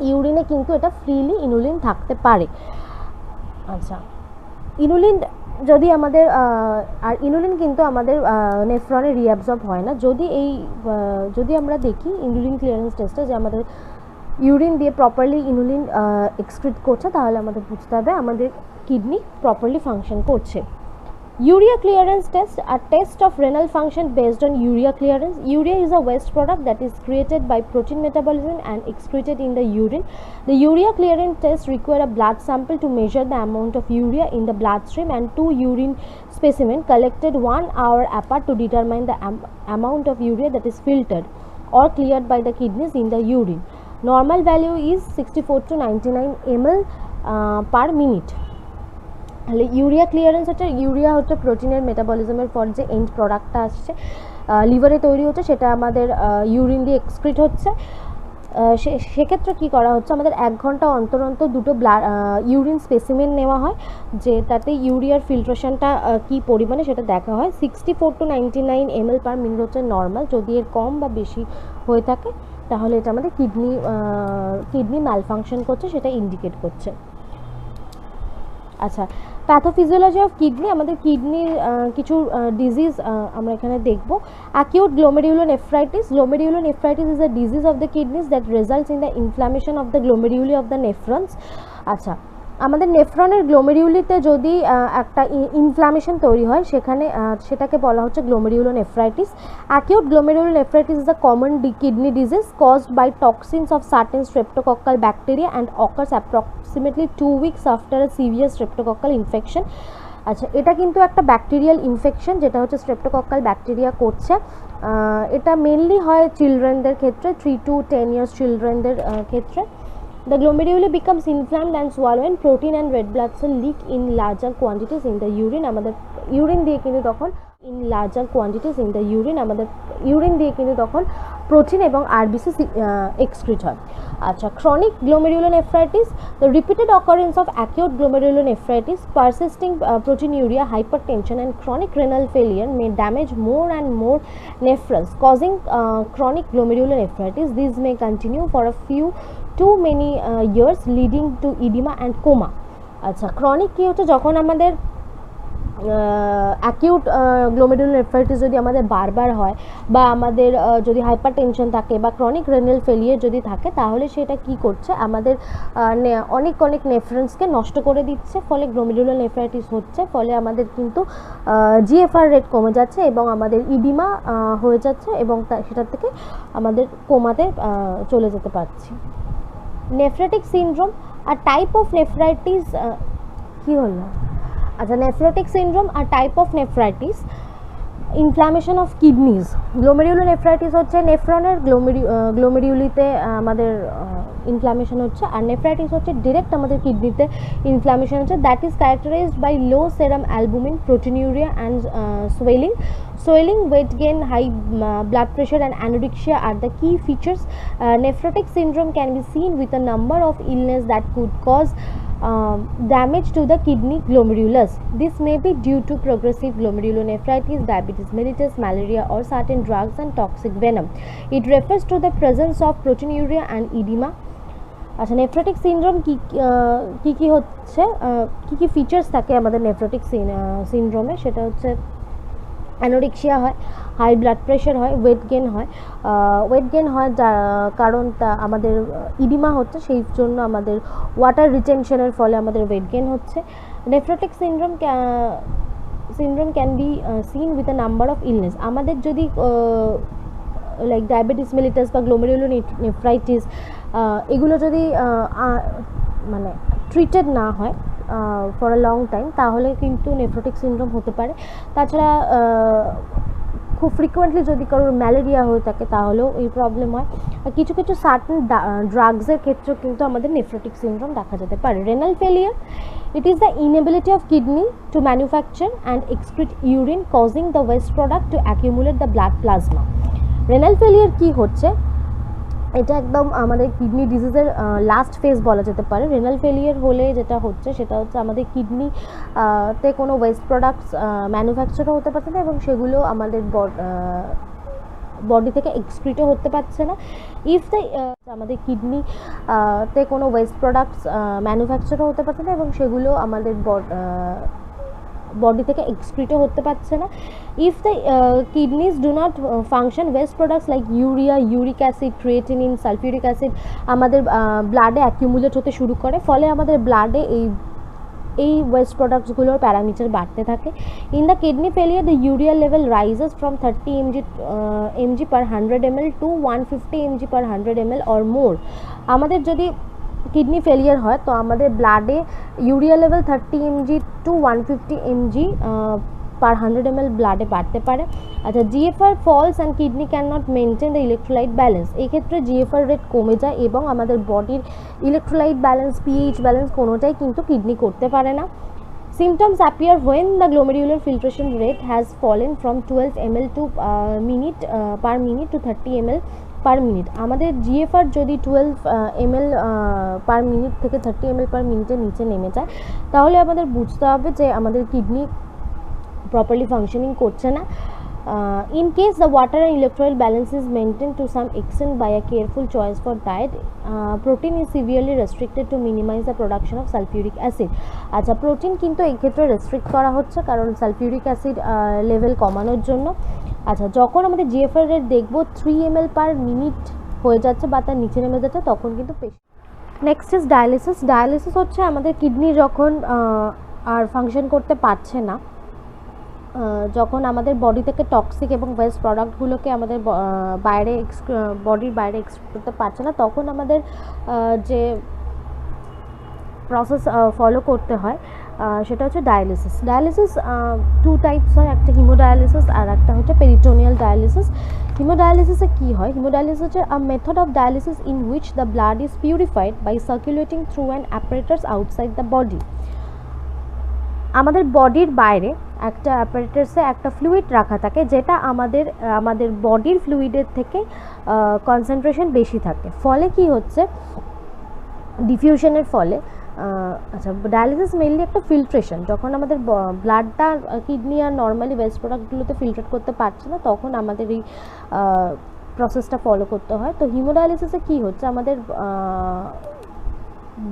ইউরিনে কিন্তু এটা ফ্রিলি ইনুলিন থাকতে পারে। আচ্ছা, ইনুলিন যদি আমাদের আর ইনুলিন কিন্তু আমাদের নেফ্রনে রিঅ্যাবজর্ব হয় না। যদি আমরা দেখি ইনুলিন ক্লিয়ারেন্স টেস্টে যে আমাদের ইউরিন দিয়ে প্রপারলি ইনুলিন এক্সক্রিট করছে, তাহলে আমাদের বুঝতে হবে আমাদের কিডনি প্রপারলি ফাংশন করছে। Urea clearance test, a test of renal function based on urea clearance. Urea is a waste product that is created by protein metabolism and excreted in the urine. The urea clearance test require a blood sample to measure the amount of urea in the bloodstream and 2 urine specimens collected 1 hour apart to determine the amount of urea that is filtered or cleared by the kidneys in the urine. Normal value is 64 to 99 ml per minute. তাহলে urea clearance হচ্ছে, urea হচ্ছে প্রোটিনের মেটাবলিজমের পর যে and প্রোডাক্টটা আসছে লিভারে তৈরি হচ্ছে, সেটা আমাদের ইউরিন দিয়ে এক্সক্রিট হচ্ছে। সেক্ষেত্রে কী করা হচ্ছে, আমাদের 1 ঘন্টা অন্তর অন্তর দুটো ইউরিন স্পেসিমেন নেওয়া হয়, যে তাতে ইউরিয়ার ফিল্ট্রেশনটা কী পরিমাণে সেটা দেখা হয়। 64 to 99 ml পার মিনিট হচ্ছে নর্মাল। যদি এর কম বা বেশি হয়ে থাকে তাহলে এটা আমাদের কিডনি ম্যালফাংশন করছে, সেটা ইন্ডিকেট করছে। আচ্ছা, প্যাথোফিজিওলজি অফ কিডনি, আমাদের কিডনির কিছু ডিজিজ আমরা এখানে দেখব। Acute glomerulonephritis, glomerulonephritis is a disease of the kidneys that results in the inflammation of the glomeruli of the nephrons. আচ্ছা, আমাদের নেফ্রনের গ্লোমেরুলিতে যদি একটা ইনফ্লামেশন তৈরি হয় সেটাকে বলা হচ্ছে glomerulonephritis. Acute glomerulonephritis is a common kidney disease caused by toxins of certain streptococcal bacteria and occurs approximately 2 weeks after a severe streptococcal infection. আচ্ছা, এটা কিন্তু একটা ব্যাকটেরিয়াল ইনফেকশন, যেটা হচ্ছে স্ট্রেপ্টোকক্কাল ব্যাকটেরিয়া করছে। এটা মেনলি হয় চিলড্রেনদের ক্ষেত্রে, 3 to 10 years চিলড্রেনদের ক্ষেত্রে। The glomeruli becomes inflamed and swollen. Protein and red blood cell leak in larger quantities in the urine. আমাদের ইউরিন দিয়ে কিন্তু তখন প্রোটিন এবং আরবিসি এক্সক্রিট হয়। আচ্ছা, chronic glomerulonephritis, the repeated occurrence of acute glomerulonephritis, persisting proteinuria, hypertension and chronic renal failure may damage more and more nephrons, causing chronic glomerulonephritis. These may continue for a few too many years, leading to edema and coma. আচ্ছা, chronic কী হচ্ছে, যখন আমাদের acute glomerulonephritis যদি আমাদের বারবার হয়, বা আমাদের যদি হাইপারটেনশন থাকে বা ক্রনিক রেনাল ফেলিয়ার যদি থাকে, তাহলে সেটা কি করছে, আমাদের অনেক নেফ্রন্সকে নষ্ট করে দিচ্ছে, ফলে গ্লোমেরুলোনেফ্রাইটিস হচ্ছে, ফলে আমাদের কিন্তু জিএফআর রেট কমে যাচ্ছে এবং আমাদের ইডিমা হয়ে যাচ্ছে, এবং সেটার থেকে আমাদের কোমাতে চলে যেতে পারছি। Nephritic syndrome, are type of nephritis কী হলো, আচ্ছা, nephrotic syndrome are type of nephritis, inflammation of kidneys. Glomerulonephritis হচ্ছে নেফ্রনের গ্লোমেরুলিতে আমাদের ইনফ্লামেশন হচ্ছে, আর নেফ্রাইটিস হচ্ছে ডিরেক্ট আমাদের কিডনিতে ইনফ্লামেশন হচ্ছে। That is characterized by low serum albumin, proteinuria and swelling, weight gain, high blood pressure and anorexia are the key features. Nephrotic syndrome can be seen with a number of illness that could cause damage to the kidney glomerulus. This may be due to progressive glomerulonephritis, diabetes mellitus, malaria or certain drugs and toxic venom. It refers to the presence of proteinuria and edema. আচ্ছা, nephrotic syndrome কি হচ্ছে, কি features থাকে আমাদের nephrotic সিনড্রোমে, সেটা হচ্ছে anorexia হয়, high blood pressure হয়, ওয়েট গেন হয় কারণ আমাদের ইডিমা হচ্ছে, সেই জন্য আমাদের ওয়াটার রিটেনশনের ফলে আমাদের ওয়েট গেন হচ্ছে। Nephrotic syndrome can be seen with a number of illness. আমাদের যদি লাইক ডায়াবেটিস মেলিটাস বা গ্লোমেরুলার নেফ্রাইটিস এগুলো যদি মানে ট্রিটেড না হয় ফর আ লং টাইম, তাহলে কিন্তু নেফ্রোটিক সিনড্রোম হতে পারে। তাছাড়া খুব ফ্রিকোয়েন্টলি যদি কারোর ম্যালেরিয়া হয়ে থাকে তাহলেও এই প্রবলেম হয়। আর কিছু কিছু সার্টেন ড্রাগসের ক্ষেত্রেও কিন্তু আমাদের নেফ্রোটিক সিনড্রোম দেখা যেতে পারে। Renal failure, it is the inability of kidney to manufacture and excrete urine, causing the waste product to accumulate the blood plasma. Renal failure কি হচ্ছে, এটা একদম আমাদের কিডনি ডিজিজের লাস্ট ফেজ বলা যেতে পারে। রেনাল ফেলিয়ার হলে যেটা হচ্ছে সেটা হচ্ছে আমাদের কিডনি তে কোনো ওয়েস্ট প্রোডাক্টস ম্যানুফ্যাকচারও হতে পারছে না এবং সেগুলো আমাদের বডি থেকে এক্সক্রিটও হতে পারছে না। আমাদের কিডনি তে কোনো ওয়েস্ট প্রোডাক্টস ম্যানুফ্যাকচারও হতে পারছে না এবং সেগুলো আমাদের বডি থেকে এক্সক্রিটও হতে পারছে না। If the kidneys do not function, West products like urea, uric acid, creatinine, sulphuric acid আমাদের ব্লাডে অ্যাকিউমুলেট হতে শুরু করে, ফলে আমাদের ব্লাডে এই ওয়েস্ট প্রোডাক্টসগুলোর প্যারামিটার বাড়তে থাকে। In the kidney failure, the urea level rises from 30 mg per 100 ml to 150 mg per 100 ml or more। আমাদের যদি কিডনি ফেলিয়ার হয় তো আমাদের ব্লাডে urea level 30 mg to 150 mg per 100 ml ব্লাডে বাড়তে পারে। আচ্ছা, GFR falls and kidney can not maintain the electrolyte balance. এই ক্ষেত্রে জিএফআর রেট কমে যায় এবং আমাদের বডির ইলেকট্রোলাইট ব্যালেন্স, পিএইচ ব্যালেন্স কোনোটাই কিন্তু কিডনি করতে পারে না। Symptoms appear when the glomerular filtration rate has fallen from 12 ml per minute to 30 ml per minute. আমাদের জিএফআর যদি 12 ml পার মিনিট থেকে 30 ml পার মিনিটের নিচে নেমে যায়, তাহলে আমাদের বুঝতে হবে যে আমাদের কিডনি প্রপারলি ফাংশনিং করছে না। In case the water and electrolyte balance is maintained to some extent by a careful choice for diet, protein is severely restricted to minimize the production of sulfuric acid। আচ্ছা, protein কিন্তু এই ক্ষেত্রে restrict করা হচ্ছে কারণ sulphuric acid level কমানোর জন্য। আচ্ছা, যখন আমাদের জিএফআর রেট দেখবো 3 ml পার মিনিট হয়ে যাচ্ছে বা তার নিচে নেমে যাচ্ছে, তখন কিন্তু নেক্সট ইজ ডায়ালিসিস। ডায়ালিসিস হচ্ছে আমাদের কিডনি যখন আর ফাংশন করতে পারছে না, যখন আমাদের বডি থেকে টক্সিক এবং ওয়েস্ট প্রোডাক্টগুলোকে আমাদের বডির বাইরে এক্সক্রিট করতে পারছে না, তখন আমাদের যে প্রসেস ফলো করতে হয় সেটা হচ্ছে ডায়ালিসিস। ডায়ালিসিস টু টাইপস হয়, একটা হিমোডায়ালিসিস আর একটা হচ্ছে পেরিটোনিয়াল ডায়ালিসিস। হিমোডায়ালিসিসে কী হয়, হিমোডায়ালিসিস হচ্ছে a method of dialysis in which the blood is purified by circulating through an apparatus outside the body. আমাদের বডির বাইরে একটা অ্যাপারেটাসে একটা ফ্লুইড রাখা থাকে, যেটা আমাদের বডির ফ্লুইডের থেকে কনসেন্ট্রেশন বেশি থাকে, ফলে কি হচ্ছে ডিফিউশনের ফলে। আচ্ছা, ডায়ালিসিস মেইনলি একটা ফিল্ট্রেশন, যখন আমাদের ব্লাডটা কিডনি আর নর্মালি ওয়েস্ট প্রোডাক্টগুলোতে ফিল্টার করতে পারছে না, তখন আমাদের এই প্রসেসটা ফলো করতে হয়। তো হিমোডায়ালিসিসে কী হচ্ছে, আমাদের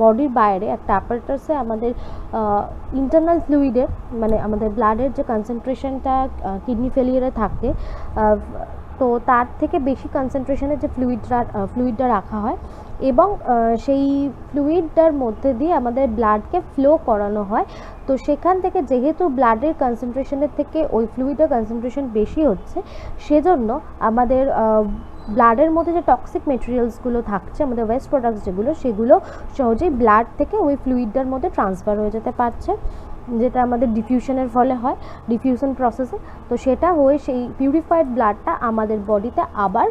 বডির বাইরে একটা অ্যাপারেটাসে আমাদের ইন্টারনাল ফ্লুইডের মানে আমাদের ব্লাডের যে কনসেন্ট্রেশনটা কিডনি ফেলিয়ারে থাকে, তো তার থেকে বেশি কনসেন্ট্রেশনের যে ফ্লুইডটা রাখা হয় এবং সেই ফ্লুইডটার মধ্যে দিয়ে আমাদের ব্লাডকে ফ্লো করানো হয়। তো সেখান থেকে যেহেতু ব্লাডের কনসেন্ট্রেশনের থেকে ওই ফ্লুইডের কনসেন্ট্রেশন বেশি হচ্ছে, সেজন্য আমাদের ব্লাডের মধ্যে যে টক্সিক মেটেরিয়ালসগুলো থাকছে, আমাদের ওয়েস্ট প্রোডাক্টস যেগুলো, সেগুলো সহজেই ব্লাড থেকে ওই ফ্লুইডটার মধ্যে ট্রান্সফার হয়ে যেতে পারছে, যেটা আমাদের ডিফিউশনের ফলে হয়, ডিফিউশন প্রসেসে। তো সেটা হয়ে সেই পিউরিফাইড ব্লাডটা আমাদের বডিতে আবার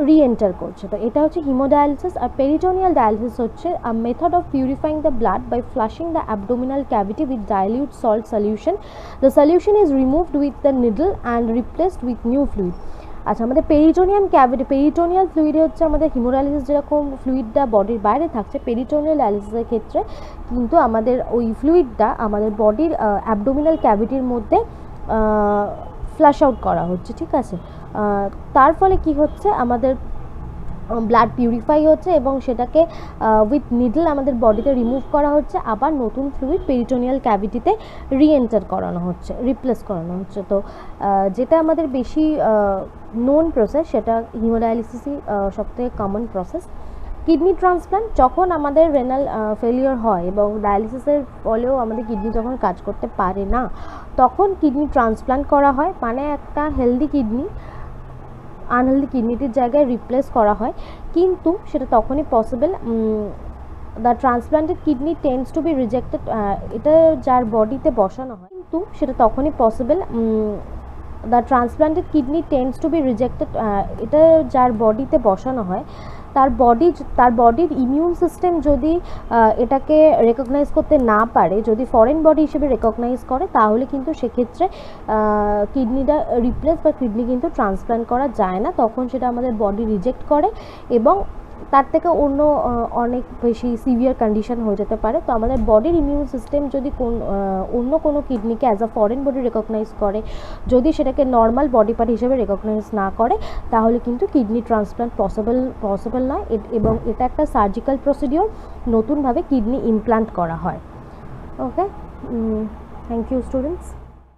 রিএন্টার করছে। তো এটা হচ্ছে হিমোডায়ালিসিস। আর পেরিটোনিয়াল ডায়ালিসিস হচ্ছে a method of purifying the blood by flushing the abdominal cavity with dilute salt solution. The solution is removed with the needle and replaced with new fluid. আচ্ছা, আমাদের peritoneal ফ্লুইডে হচ্ছে আমাদের haemodialysis যেরকম ফ্লুইডটা বডির বাইরে থাকছে, peritoneal ডায়ালিসিসের ক্ষেত্রে কিন্তু আমাদের ওই ফ্লুইডটা আমাদের বডির অ্যাবডোমিনাল ক্যাভিটির মধ্যে ফ্লাশ আউট করা হচ্ছে, ঠিক আছে। তার ফলে কি হচ্ছে, আমাদের ব্লাড পিউরিফাই হচ্ছে এবং সেটাকে উইথ নিডল আমাদের বডিতে রিমুভ করা হচ্ছে, আবার নতুন ফ্লুইড পেরিটোনিয়াল ক্যাভিটিতে রিএন্টার করানো হচ্ছে, রিপ্লেস করানো হচ্ছে। তো যেটা আমাদের বেশি নোন প্রসেস সেটা হিমোডায়ালিসিসই সবথেকে কমন প্রসেস। কিডনি ট্রান্সপ্লান্ট, যখন আমাদের রেনাল ফেলিওর হয় এবং ডায়ালিসিসের ফলেও আমাদের কিডনি যখন কাজ করতে পারে না, তখন কিডনি ট্রান্সপ্লান্ট করা হয়, মানে একটা হেলদি কিডনি আনহেলদি কিডনিটির জায়গায় রিপ্লেস করা হয়। কিন্তু সেটা তখনই possible, the transplanted kidney tends to be rejected, এটা যার বডিতে বসানো হয়, কিন্তু সেটা তখনই possible, the transplanted kidney tends to be rejected, এটা যার বডিতে বসানো হয় তার বডির ইমিউন সিস্টেম যদি এটাকে রেকগনাইজ করতে না পারে, যদি ফরেন বডি হিসেবে রেকগনাইজ করে, তাহলে কিন্তু সেক্ষেত্রে কিডনিটা রিপ্লেস বা কিডনি কিন্তু ট্রান্সপ্লান্ট করা যায় না, তখন সেটা আমাদের বডি রিজেক্ট করে এবং তার থেকে অনেক বেশি সিভিয়ার কন্ডিশন হয়ে যেতে পারে। তো আমাদের বডির ইমিউন সিস্টেম যদি অন্য কোনো কিডনিকে as a foreign body recognise করে, যদি সেটাকে নর্মাল বডি পার্ট হিসেবে রেকগনাইজ না করে, তাহলে কিন্তু কিডনি ট্রান্সপ্লান্ট পসিবল নয় এবং এটা একটা সার্জিক্যাল প্রসিডিওর, নতুনভাবে কিডনি ইমপ্লান্ট করা হয়। ওকে, থ্যাংক ইউ স্টুডেন্টস।